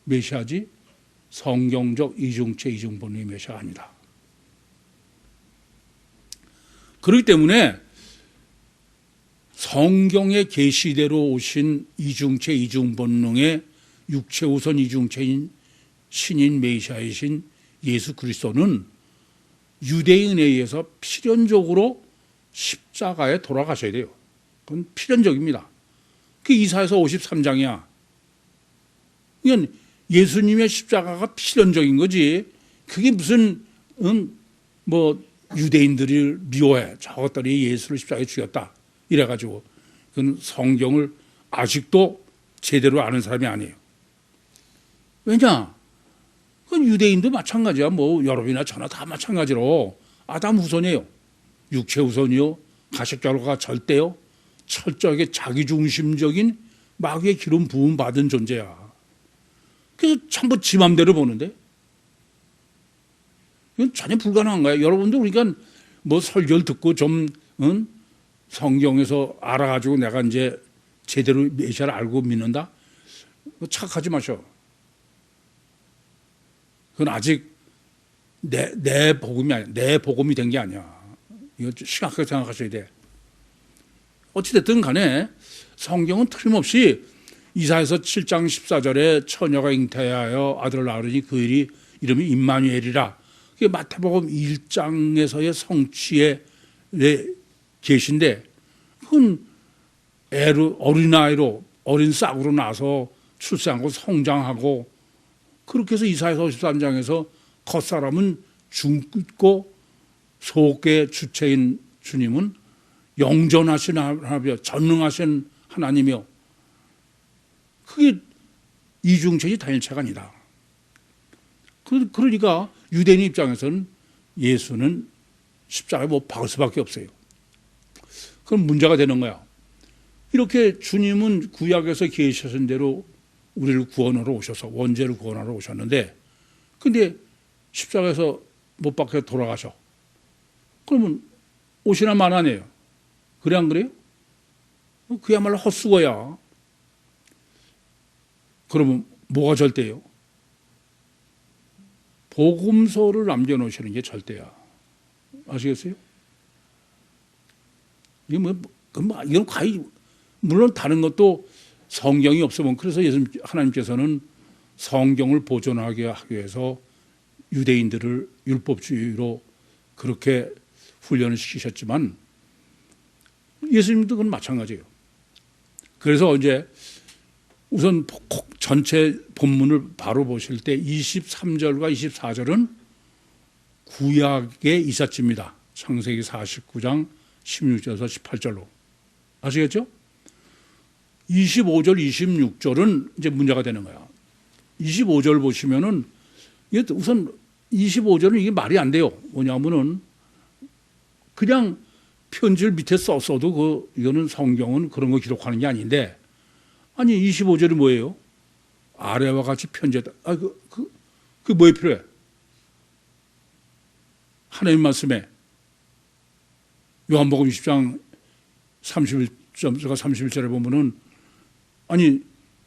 메시아지 성경적 이중체 이중본능의 메시아가 아니다. 그렇기 때문에 성경의 계시대로 오신 이중체 이중본능의 육체 우선 이중체인 신인 메시아이신 예수 그리스도는 유대인에 의해서 필연적으로 십자가에 돌아가셔야 돼요. 그건 필연적입니다. 그 이사야서 53장이야. 이건 예수님의 십자가가 필연적인 거지. 그게 무슨 뭐 유대인들을 미워해. 저것들이 예수를 십자가에 죽였다. 이래가지고 그건 성경을 아직도 제대로 아는 사람이 아니에요. 왜냐? 그 유대인도 마찬가지야. 뭐 여러분이나 저나 다 마찬가지로 아담 후손이에요. 육체 후손이요. 가식결과가 절대요. 철저하게 자기중심적인 마귀의 기름 부음 받은 존재야. 그래서 전부 지 맘대로 보는데 이건 전혀 불가능한 거야. 여러분도 그러니까 뭐 설교를 듣고 좀 성경에서 알아가지고 내가 이제 제대로 메시아를 알고 믿는다? 착각하지 마셔. 그건 아직 내 복음이 아니야. 내 복음이 된 게 아니야. 이거 심각하게 생각하셔야 돼. 어찌됐든 간에 성경은 틀림없이 이사야서 7장 14절에 처녀가 잉태하여 아들을 낳으니 그 이름이 임마누엘이라. 그게 마태복음 1장에서의 성취에 계신데 그건 어린아이로 어린 싹으로 나서 출생하고 성장하고 그렇게 해서 이사야서 53장에서 겉사람은 죽고 속의 주체인 주님은 영전하신 하나님이요 전능하신 하나님이요 그게 이중체지 단일체가 아니다. 그러니까 유대인 입장에서는 예수는 십자가에 못 박을 수밖에 없어요. 그럼 문제가 되는 거야. 이렇게 주님은 구약에서 계시신 대로 우리를 구원하러 오셔서 원죄를 구원하러 오셨는데 근데 십자가에서 못 박혀 돌아가셔. 그러면 오시나 마나네요. 그래 안 그래요? 그야말로 헛수고야. 그러면 뭐가 절대예요? 복음서를 남겨놓으시는 게 절대야. 아시겠어요? 이건 과히 물론 다른 것도 성경이 없으면 그래서 하나님께서는 성경을 보존하게 하기 위해서 유대인들을 율법주의로 그렇게 훈련을 시키셨지만 예수님도 그건 마찬가지예요. 그래서 이제 우선 전체 본문을 바로 보실 때 23절과 24절은 구약의 이삿짐입니다. 창세기 49장 16절에서 18절로. 아시겠죠? 25절, 26절은 이제 문제가 되는 거야. 25절 보시면은 우선 25절은 이게 말이 안 돼요. 뭐냐면은 그냥 편지를 밑에 썼어도 이거는 성경은 그런 거 기록하는 게 아닌데 아니 25절이 뭐예요? 아래와 같이 편지했다. 그 뭐에 필요해? 하나님 말씀에 요한복음 20장 31절과 31절에 보면은 아니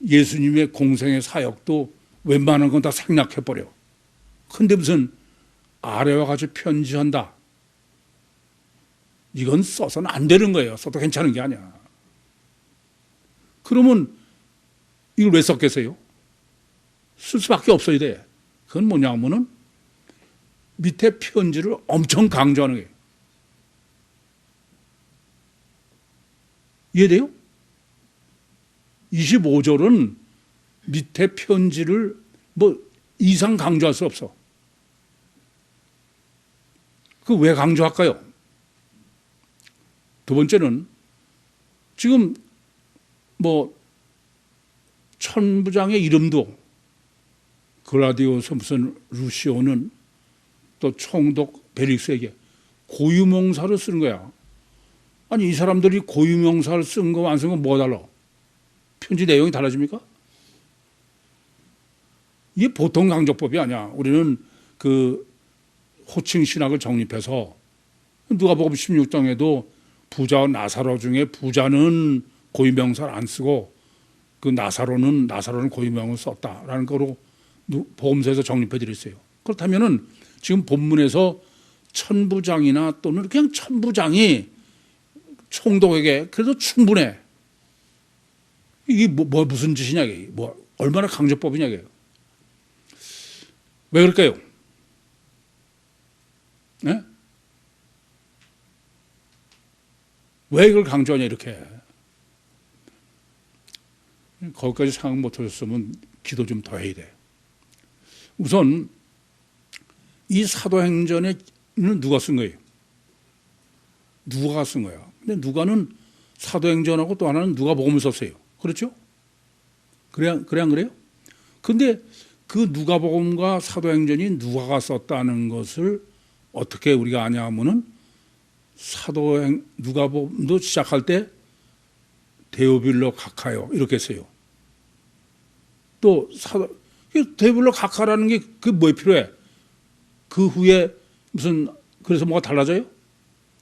예수님의 공생의 사역도 웬만한 건 다 생략해버려. 근데 무슨 아래와 같이 편지한다. 이건 써서는 안 되는 거예요. 써도 괜찮은 게 아니야. 그러면 이걸 왜 썼겠어요? 쓸 수밖에 없어야 돼. 그건 뭐냐면은 밑에 편지를 엄청 강조하는 거예요. 이해돼요? 25절은 밑에 편지를 뭐 이상 강조할 수 없어. 그 왜 강조할까요? 두 번째는 지금 뭐 천부장의 이름도 글라디오서 무슨 루시오는 또 총독 베릭스에게 고유명사를 쓰는 거야. 아니 이 사람들이 고유명사를 쓴 거 안 쓴 거 뭐가 달라? 편지 내용이 달라집니까? 이게 보통 강조법이 아니야. 우리는 그 호칭 신학을 정립해서 누가복음 16장에도 부자와 나사로 중에 부자는 고유명사를 안 쓰고 그 나사로는 고유명을 썼다라는 거로 복음서에서 정립해 드렸어요. 그렇다면은 지금 본문에서 천부장이나 또는 그냥 천부장이 총독에게 그래도 충분해. 이게 무슨 짓이냐, 이게. 얼마나 강조법이냐, 이게. 왜 그럴까요? 네? 왜 이걸 강조하냐 이렇게. 거기까지 생각 못하셨으면 기도 좀 더 해야 돼. 우선 이 사도행전에는 누가 쓴 거예요? 누가가 쓴 거야. 근데 누가는 사도행전하고 또 하나는 누가복음을 썼어요. 그렇죠? 그래 안 그래요? 근데 그 누가복음과 사도행전이 누가가 썼다는 것을 어떻게 우리가 아냐 하면은 누가복음도 시작할 때 데오빌로 각하요 이렇게 써요. 또 데오빌로 각하라는 게 그 뭐에 필요해? 그 후에 그래서 뭐가 달라져요?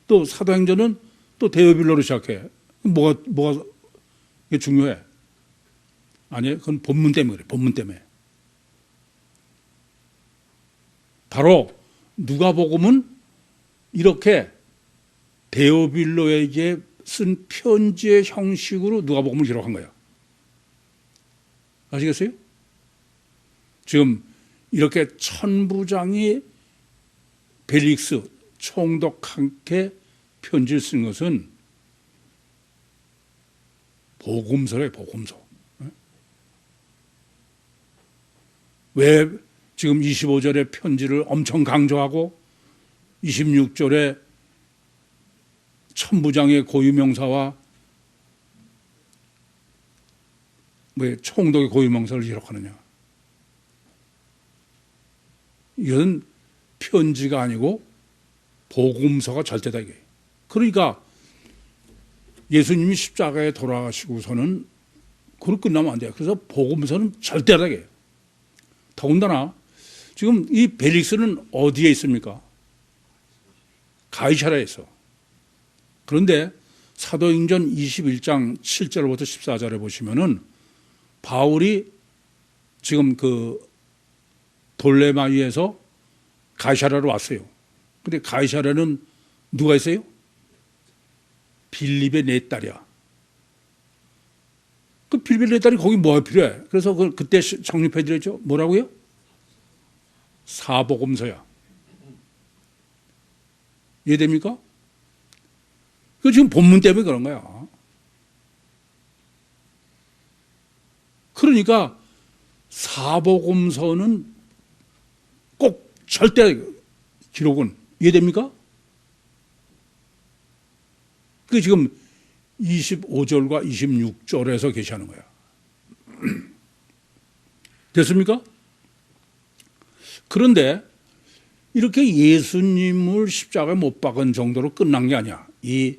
또 사도행전은 또 데오빌로로 시작해. 뭐가 이게 중요해? 아니에요. 그건 본문 때문에 그래. 본문 때문에. 바로 누가복음은 이렇게 데오빌로에게 쓴 편지의 형식으로 누가복음을 기록한 거예요. 아시겠어요? 지금 이렇게 천부장이 벨릭스 총독한테 편지를 쓴 것은 복음서래요. 복음서. 왜 지금 25절에 편지를 엄청 강조하고 26절에 천부장의 고유명사와 왜 총독의 고유명사를 기록하느냐? 이건 편지가 아니고 복음서가 절대다 이게. 그러니까 예수님이 십자가에 돌아가시고서는 그걸 끝나면 안 돼요. 그래서 복음서는 절대다 이게. 더군다나 지금 이 벨릭스는 어디에 있습니까? 가이사랴에 있어. 그런데 사도행전 21장 7절부터 14절에 보시면은 바울이 지금 그 돌레마이에서 가이사랴로 왔어요. 근데 가이사랴는 누가 있어요? 빌립의 네 딸이야. 그 빌립의 네 딸이 거기 뭐가 필요해? 그래서 그때 정립해 드렸죠. 뭐라고요? 사복음서야. 이해됩니까? 그 지금 본문 때문에 그런 거야. 그러니까 사복음서는 꼭 절대 기록은 이해됩니까? 그 지금 25절과 26절에서 계시하는 거야. 됐습니까? 그런데 이렇게 예수님을 십자가에 못 박은 정도로 끝난 게 아니야. 이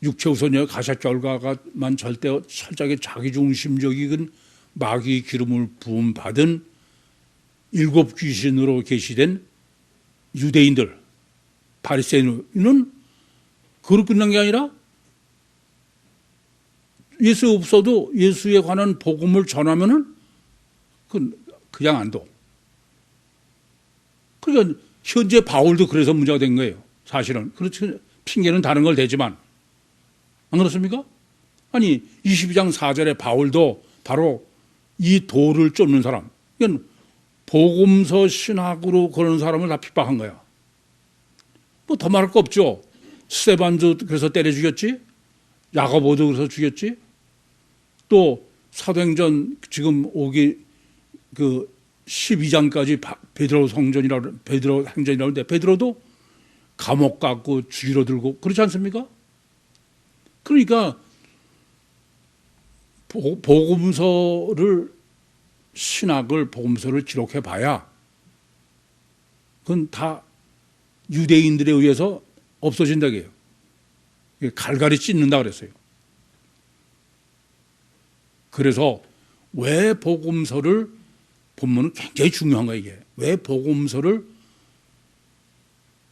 육체우선의 가샷 결과가만 절대 철저하게 자기중심적인 마귀 기름을 부음 받은 7 귀신으로 계시된 유대인들, 바리새인은 그로 끝난 게 아니라 예수 없어도 예수에 관한 복음을 전하면은 그냥 안 둬. 그러니까 현재 바울도 그래서 문제가 된 거예요. 사실은. 그렇죠. 핑계는 다른 걸 대지만. 안 그렇습니까? 아니 22장 4절에 바울도 바로 이 돌을 쫓는 사람, 그러니까 복음서 신학으로 그런 사람을 다 핍박한 거야. 뭐 더 말할 거 없죠. 스테반도 그래서 때려 죽였지. 야고보도 그래서 죽였지. 또 사도행전 지금 오기 그 12장까지 베드로 성전이라고 베드로 행전이라고 하는데 베드로도 감옥 갔고 죽이러 들고 그렇지 않습니까? 그러니까 복음서를 기록해 봐야 그건 다 유대인들에 의해서 없어진다고요. 갈갈이 찢는다 그랬어요. 그래서 왜 복음서를 본문은 굉장히 중요한 거예요. 이게 왜 복음서를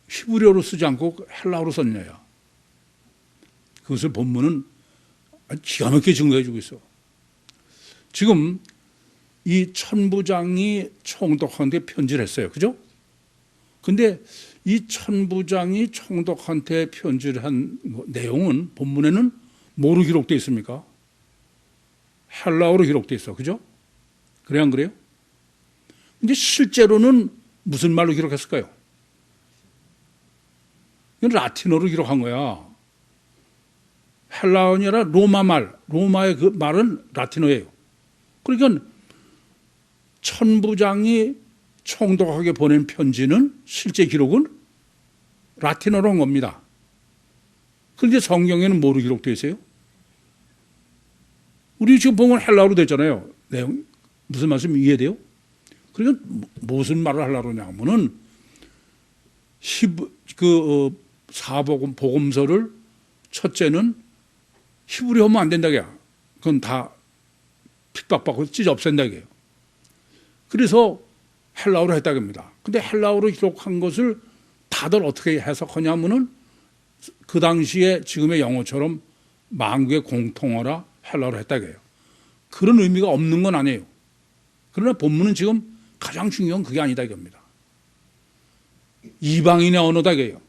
히브리어로 쓰지 않고 헬라어로 썼느냐. 그것을 본문은 기가 막히게 증거해 주고 있어. 지금 이 천부장이 총독한테 편지를 했어요. 그죠? 근데 이 천부장이 총독한테 편지를 한 내용은 본문에는 뭐로 기록되어 있습니까? 헬라어로 기록되어 있어. 그죠? 그래 안 그래요? 근데 실제로는 무슨 말로 기록했을까요? 이건 라틴어로 기록한 거야. 헬라어이 아니라 로마 말, 로마의 그 말은 라틴어예요. 그러니까 천부장이 총독에게 보낸 편지는 실제 기록은 라틴어로 한 겁니다. 그런데 성경에는 뭐로 기록되어 있어요? 우리 지금 보면 헬라어로 됐잖아요. 내용 무슨 말씀 이해돼요? 그러니까 무슨 말을 하려고 하냐면은 사복음 복음서를 첫째는 히브리어 하면 안 된다고요. 그건 다 핍박받고 찢어 없앤다고요. 그래서 헬라어로 했다고 합니다. 근데 헬라어로 기록한 것을 다들 어떻게 해석하냐면은 그 당시에 지금의 영어처럼 만국의 공통어라 헬라어로 했다고 해요. 그런 의미가 없는 건 아니에요. 그러나 본문은 지금 가장 중요한 그게 아니다 이겁니다. 이방인의 언어다 이거예요.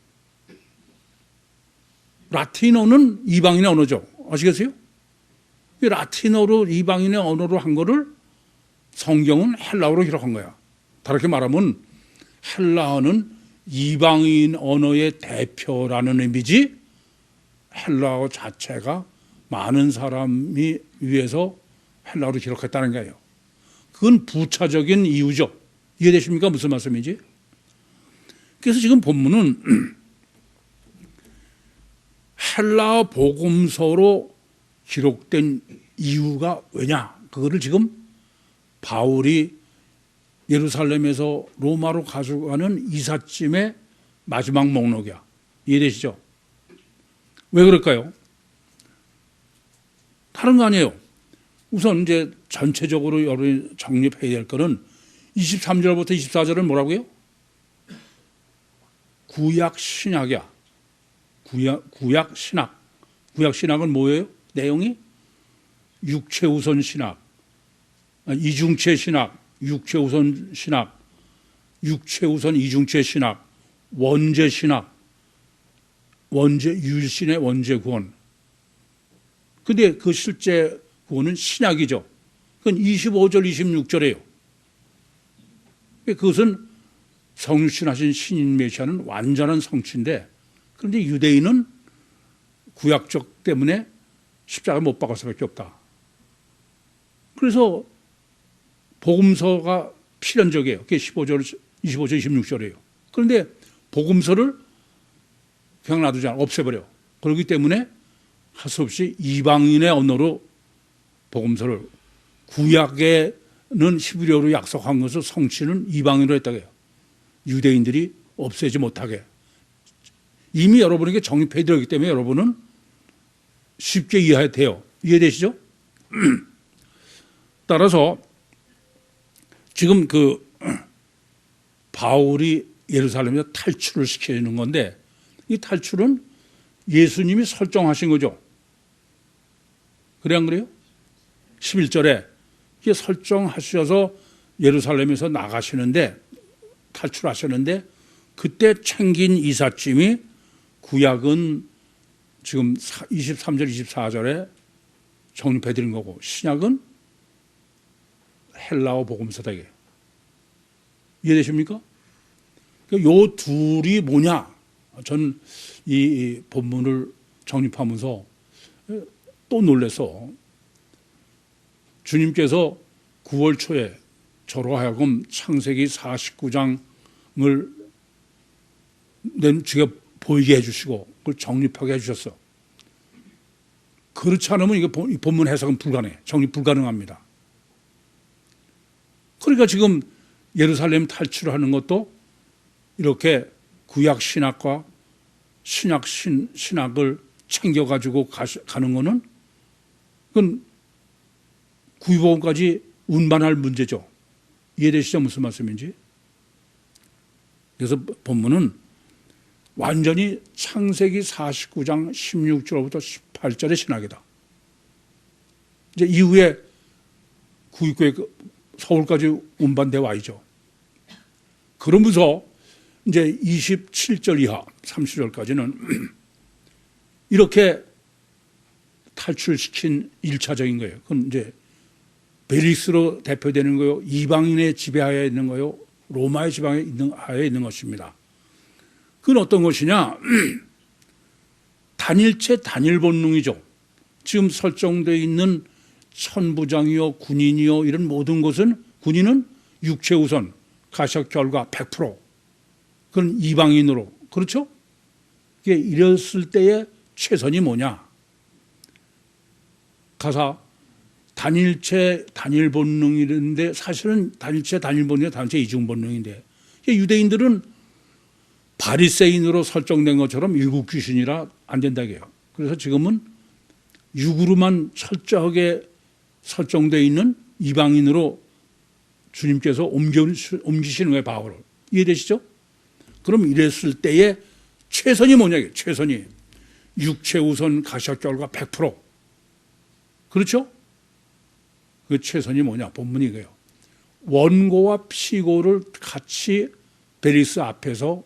라틴어는 이방인의 언어죠. 아시겠어요? 라틴어로 이방인의 언어로 한 거를 성경은 헬라어로 기록한 거야. 다르게 말하면 헬라어는 이방인 언어의 대표라는 의미지 헬라어 자체가 많은 사람이 위해서 헬라어로 기록했다는 거예요. 그건 부차적인 이유죠. 이해되십니까? 무슨 말씀인지? 그래서 지금 본문은 헬라어 복음서로 기록된 이유가 왜냐? 그거를 지금 바울이 예루살렘에서 로마로 가져가는 이삿짐의 마지막 목록이야. 이해되시죠? 왜 그럴까요? 다른 거 아니에요. 우선 이제 전체적으로 여러분이 정립해야 될 거는 23절부터 24절은 뭐라고요? 구약 신약이야. 구약 신약. 구약 신약은 뭐예요? 내용이 육체 우선 신학, 이중체 신학, 육체 우선 신학, 육체 우선 이중체 신학, 원죄 신학, 원죄 유일신의 원죄 구원. 근데 그 실제 구원은 신약이죠. 그건 25절, 26절이에요. 그것은 성육신하신 신인 메시아는 완전한 성취인데, 그런데 유대인은 구약적 때문에 십자가 못 박을 수밖에 없다. 그래서 복음서가 필연적이에요. 그게 25절, 26절이에요. 그런데 복음서를 그냥 놔두지 않아 없애버려. 그렇기 때문에 할 수 없이 이방인의 언어로 복음서를, 구약에는 히브리어로 약속한 것을 성취는 이방인으로 했다고 해요. 유대인들이 없애지 못하게. 이미 여러분에게 정립해 드렸기 때문에 여러분은 쉽게 이해해야 돼요. 이해되시죠? 따라서 지금 바울이 예루살렘에서 탈출을 시키는 건데, 이 탈출은 예수님이 설정하신 거죠. 그래 안 그래요? 11절에 이게 설정하셔서 예루살렘에서 나가시는데, 탈출하셨는데, 그때 챙긴 이삿짐이 구약은 지금 23절, 24절에 정립해 드린 거고, 신약은 헬라어 복음서다 이게. 이해되십니까? 요 둘이 뭐냐? 전 이 본문을 정립하면서 또 놀라서, 주님께서 9월 초에 저로 하여금 창세기 49장을 제가 보이게 해주시고 그걸 정립하게 해주셨어. 그렇지 않으면 이거 본문 해석은 불가능해. 정립 불가능합니다. 그러니까 지금 예루살렘 탈출하는 것도 이렇게 구약 신학과 신약 신학을 챙겨가지고 가는 거는 그건 구유복음까지 운반할 문제죠. 이해되시죠? 무슨 말씀인지? 그래서 본문은 완전히 창세기 49장 16절부터 18절의 신학이다. 이제 이후에 구유교회 서울까지 운반돼 와이죠. 그러면서 이제 27절 이하 30절까지는 이렇게 탈출시킨 1차적인 거예요. 그건 이제 벨릭스로 대표되는 거요, 이방인의 지배하에 있는 거요, 로마의 지배하에 있는 것입니다. 그건 어떤 것이냐? 단일체 단일 본능이죠. 지금 설정되어 있는 천부장이요 군인이요 이런 모든 것은 군인은 육체 우선 가석 결과 100% 그건 이방인으로 그렇죠? 이게 이랬을 때의 최선이 뭐냐? 가사 단일체 단일 본능이는데 사실은 단일체 단일 본능이 단일체 이중 본능인데 유대인들은 바리새인으로 설정된 것처럼 일곱 귀신이라 안 된다고요. 그래서 지금은 육으로만 철저하게 설정되어 있는 이방인으로 주님께서 옮기시는 거예요. 바울을. 이해되시죠? 그럼 이랬을 때의 최선이 뭐냐고요. 최선이 육체 우선 가석 결과 100% 그렇죠? 그 최선이 뭐냐? 본문이 이거예요. 원고와 피고를 같이 베리스 앞에서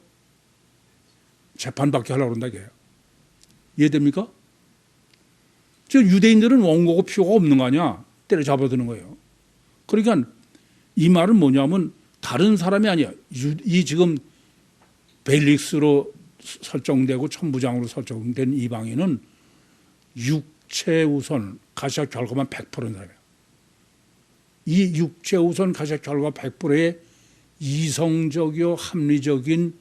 재판받게 하려고 그런다 이게요. 이해됩니까? 지금 유대인들은 원고고 피고가 없는 거 아니야. 때려잡아드는 거예요. 그러니까 이 말은 뭐냐면 다른 사람이 아니야. 이 지금 벨릭스로 설정되고 천부장으로 설정된 이방인은 육체 우선 가시화 결과만 100%인 사람이에요. 이 육체 우선 가시화 결과 100%의 이성적이요 합리적인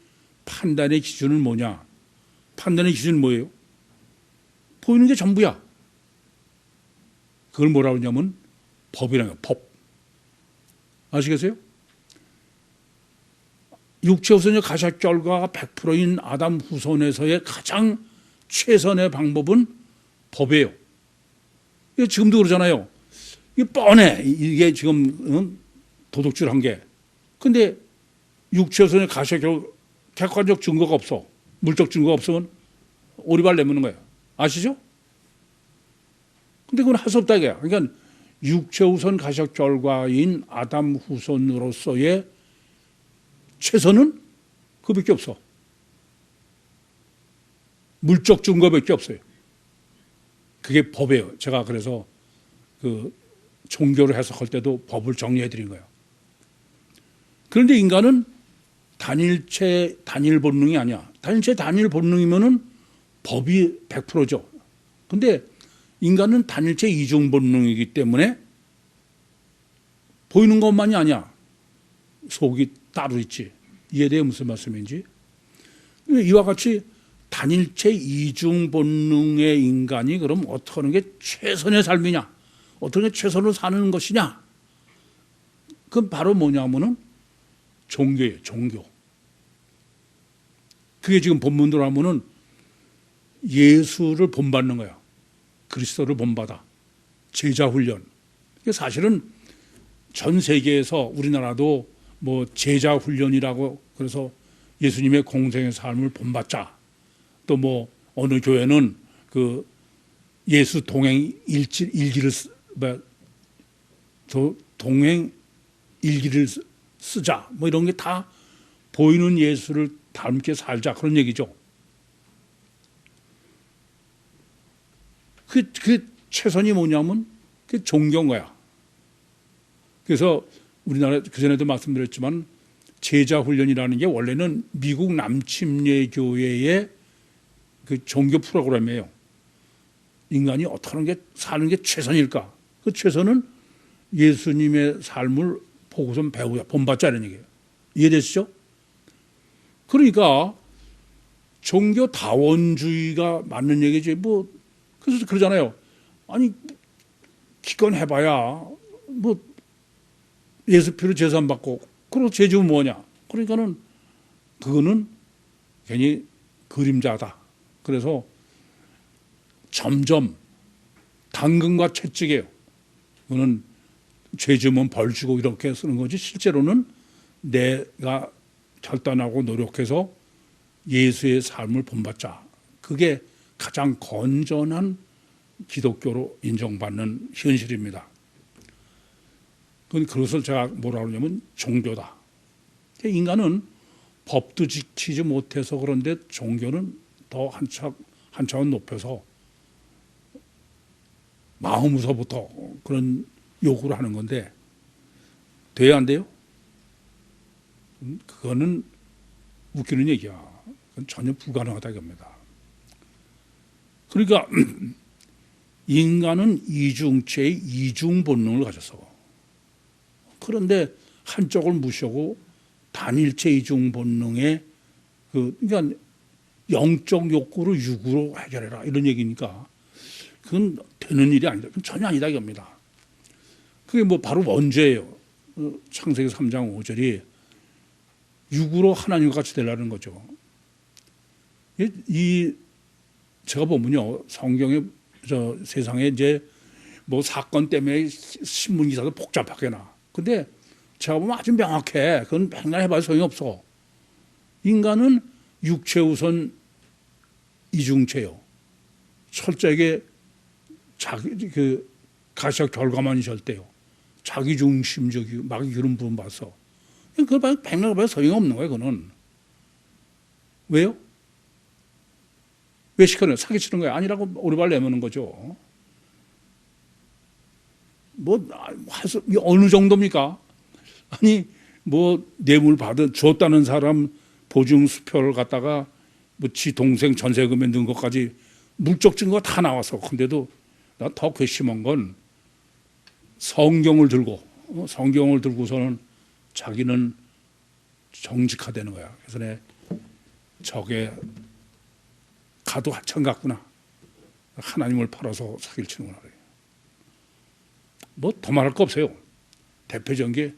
판단의 기준은 뭐냐? 판단의 기준은 뭐예요? 보이는 게 전부야. 그걸 뭐라고 하냐면 법이라는 거예요. 법. 아시겠어요? 육체 우선의 가시화 결과가 100%인 아담 후손에서의 가장 최선의 방법은 법이에요. 지금도 그러잖아요. 이게 뻔해. 이게 지금 도둑질한 게. 근데 육체 우선의 가시화 결과 객관적 증거가 없어. 물적 증거가 없으면 오리발 내미는 거예요. 아시죠? 근데 그건 할 수 없다 이거야. 그러니까 육체 우선 가시화 결과인 아담 후손으로서의 최선은 그밖에 없어. 물적 증거밖에 없어요. 그게 법이에요. 제가 그래서 그 종교를 해석할 때도 법을 정리해 드린 거예요. 그런데 인간은 단일체 단일 본능이 아니야. 단일체 단일 본능이면은 법이 100%죠. 근데 인간은 단일체 이중 본능이기 때문에 보이는 것만이 아니야. 속이 따로 있지. 이해돼요? 무슨 말씀인지? 이와 같이 단일체 이중 본능의 인간이 그럼 어떻게 하는 게 최선의 삶이냐? 어떻게 최선으로 사는 것이냐? 그건 바로 뭐냐면은 종교예요. 종교. 그게 지금 본문대로 하면은 예수를 본받는 거야. 그리스도를 본받아. 제자 훈련. 사실은 전 세계에서 우리나라도 뭐 제자 훈련이라고 그래서 예수님의 공생의 삶을 본받자. 또 뭐 어느 교회는 그 예수 동행 일기를 동행 일기를 쓰자. 뭐 이런 게 다 보이는 예수를 닮게 살자 그런 얘기죠. 그 최선이 뭐냐면 그 종교인 거야. 그래서 우리나라 그전에도 말씀드렸지만 제자 훈련이라는 게 원래는 미국 남침례 교회의 그 종교 프로그램이에요. 인간이 어떻게 하는 게 사는 게 최선일까? 그 최선은 예수님의 삶을 보고서 배우자, 본받자는 얘기예요. 이해되시죠? 그러니까 종교 다원주의가 맞는 얘기지. 뭐 그래서 그러잖아요. 아니 기껏 해봐야 뭐 예수 피로 제산 받고 그리고 제주는 뭐냐? 그러니까는 그거는 괜히 그림자다. 그래서 점점 당근과 채찍이에요. 그거는 죄 지으면 벌 주고 이렇게 쓰는 거지 실제로는 내가 결단하고 노력해서 예수의 삶을 본받자. 그게 가장 건전한 기독교로 인정받는 현실입니다. 그것을 제가 뭐라고 하냐면 종교다. 인간은 법도 지키지 못해서 그런데 종교는 더 한 차원 높여서 마음으로부터 그런 요구를 하는 건데 돼야 안 돼요? 그거는 웃기는 얘기야. 그건 전혀 불가능하다 이겁니다. 그러니까 인간은 이중체의 이중 본능을 가져서, 그런데 한쪽을 무시하고 단일체 이중 본능의 그러니까 영적 욕구를 육으로 해결해라 이런 얘기니까 그건 되는 일이 아니다. 그건 전혀 아니다 이겁니다. 그게 뭐 바로 원죄예요. 창세기 3장 5절이 육으로 하나님과 같이 되려는 거죠. 제가 보면요, 성경에 세상에 이제 뭐 사건 때문에 신문 기사도 복잡하게 나. 근데 제가 보면 아주 명확해. 그건 맨날 해봐야 소용이 없어. 인간은 육체 우선 이중체요. 철저하게 자기 가시적 결과만 있을 때요. 자기 중심적이고 막 이런 부분 봐서 그걸 백날 봐야 소용이 없는 거예요. 그거는 왜요? 왜 시켜요? 사기치는 거예요? 아니라고 오리발 내미는 거죠. 뭐 어느 정도입니까? 아니 뭐 뇌물 줬다는 사람 보증 수표를 갖다가 뭐 지 동생 전세금에 넣은 것까지 물적 증거가 다 나와서, 근데도 나 더 괘씸한 건 성경을 들고서는 자기는 정직하다는 거야. 그래서 내 저게 가도 하천 같구나. 하나님을 팔아서 사기를 치는구나. 뭐 더 말할 거 없어요. 대표적인 게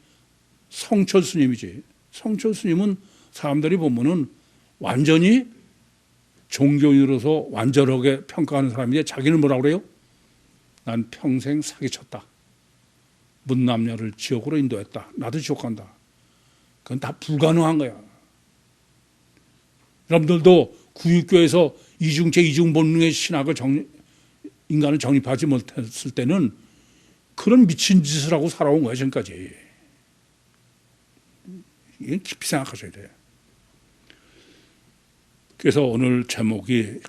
성철 스님이지. 성철 스님은 사람들이 보면은 완전히 종교인으로서 완전하게 평가하는 사람인데 자기는 뭐라고 그래요? 난 평생 사기쳤다. 문남녀를 지옥으로 인도했다. 나도 지옥 간다. 그건 다 불가능한 거야. 여러분들도 구육교에서 이중체 이중본능의 신학을 인간을 정립하지 못했을 때는 그런 미친 짓을 하고 살아온 거야 지금까지. 이건 깊이 생각하셔야 돼요. 그래서 오늘 제목이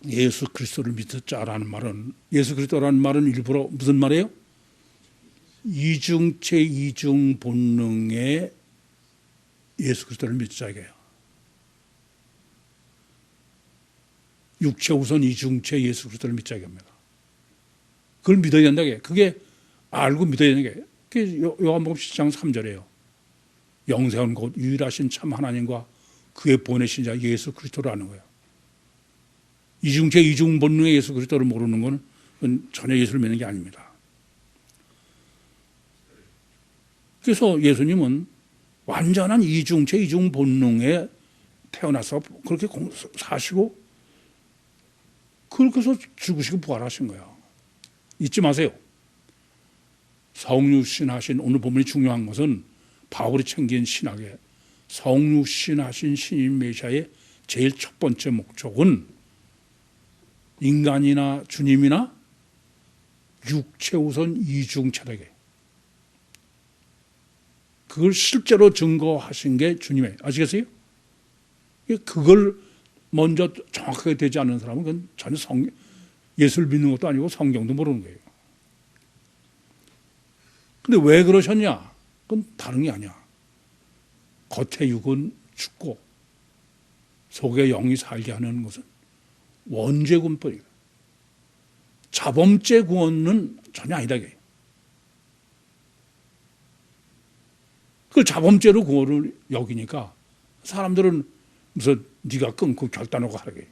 예수 그리스도를 믿었자라는 말은, 예수 그리스도라는 말은 일부러 무슨 말이에요? 이중체 이중 본능의 예수 그리스도를 믿자 이게요. 육체 우선 이중체 예수 그리스도를 믿자 이겁니다. 그걸 믿어야 된다 이게. 그게 알고 믿어야 되는 게. 그게 요한복음 10장 3절이에요. 영생은 곧 유일하신 참 하나님과 그의 보내신 자 예수 그리스도를 아는 거예요. 이중체 이중 본능의 예수 그리스도를 모르는 건 전혀 예수를 믿는 게 아닙니다. 그래서 예수님은 완전한 이중체 이중 본능에 태어나서 그렇게 사시고 그렇게 해서 죽으시고 부활하신 거예요. 잊지 마세요. 성육신하신, 오늘 본문이 중요한 것은 바울이 챙긴 신학에 성육신하신 신인 메시아의 제일 첫 번째 목적은 인간이나 주님이나 육체 우선 이중체되게, 그걸 실제로 증거하신 게 주님이에요. 아시겠어요? 그걸 먼저 정확하게 되지 않는 사람은 그건 전혀 예수를 믿는 것도 아니고 성경도 모르는 거예요. 근데 왜 그러셨냐? 그건 다른 게 아니야. 겉의 육은 죽고 속의 영이 살게 하는 것은 원죄군법이다. 자범죄 구원은 전혀 아니다. 그걸 자범죄로 구원을 여기니까 사람들은 무슨 네가 끊고 결단하고 하라게.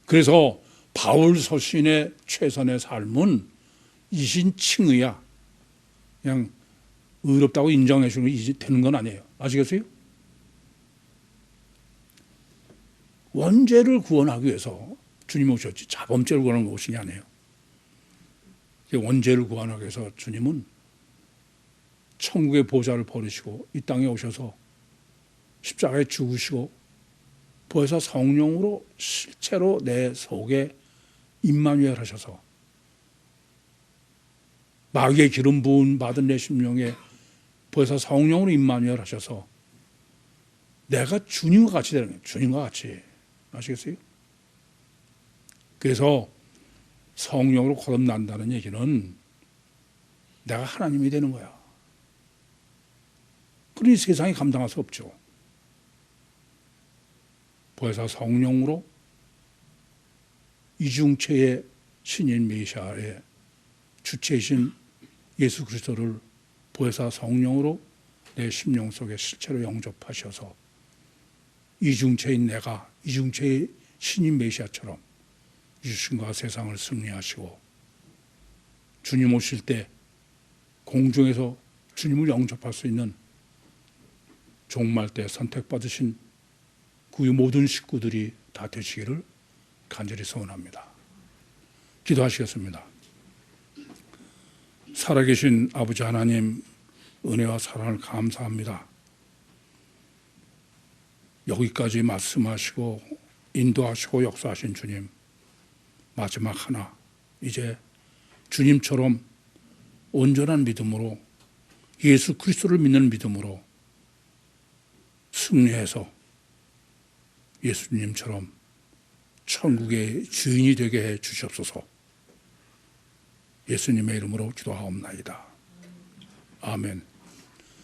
그래서 바울 서신의 최선의 삶은 이신 칭의야. 그냥 의롭다고 인정해 주는 게 되는 건 아니에요. 아시겠어요? 원죄를 구원하기 위해서 주님이 오셨지 자범죄를 구원하는 것이 아니에요. 원죄를 구원하기 위해서 주님은 천국의 보좌를 버리시고 이 땅에 오셔서 십자가에 죽으시고 부활해서 성령으로 실제로 내 속에 임마누엘 하셔서 마귀의 기름 부음 받은 내 심령에 부활해서 성령으로 임마누엘 하셔서 내가 주님과 같이 되는 거예요. 주님과 같이. 아시겠어요? 그래서 성령으로 거듭난다는 얘기는 내가 하나님이 되는 거야. 그러니 세상이 감당할 수 없죠. 보혜사 성령으로 이중체의 신인 메시아의 주체이신 예수 그리스도를 보혜사 성령으로 내 심령 속에 실체로 영접하셔서 이중체인 내가 이중체의 신인 메시아처럼 유신과 세상을 승리하시고 주님 오실 때 공중에서 주님을 영접할 수 있는 종말 때 선택받으신 그 모든 식구들이 다 되시기를 간절히 소원합니다. 기도하시겠습니다. 살아계신 아버지 하나님, 은혜와 사랑을 감사합니다. 여기까지 말씀하시고 인도하시고 역사하신 주님, 마지막 하나, 이제 주님처럼 온전한 믿음으로 예수 그리스도를 믿는 믿음으로 승리해서 예수님처럼 천국의 주인이 되게 해 주시옵소서. 예수님의 이름으로 기도하옵나이다. 아멘.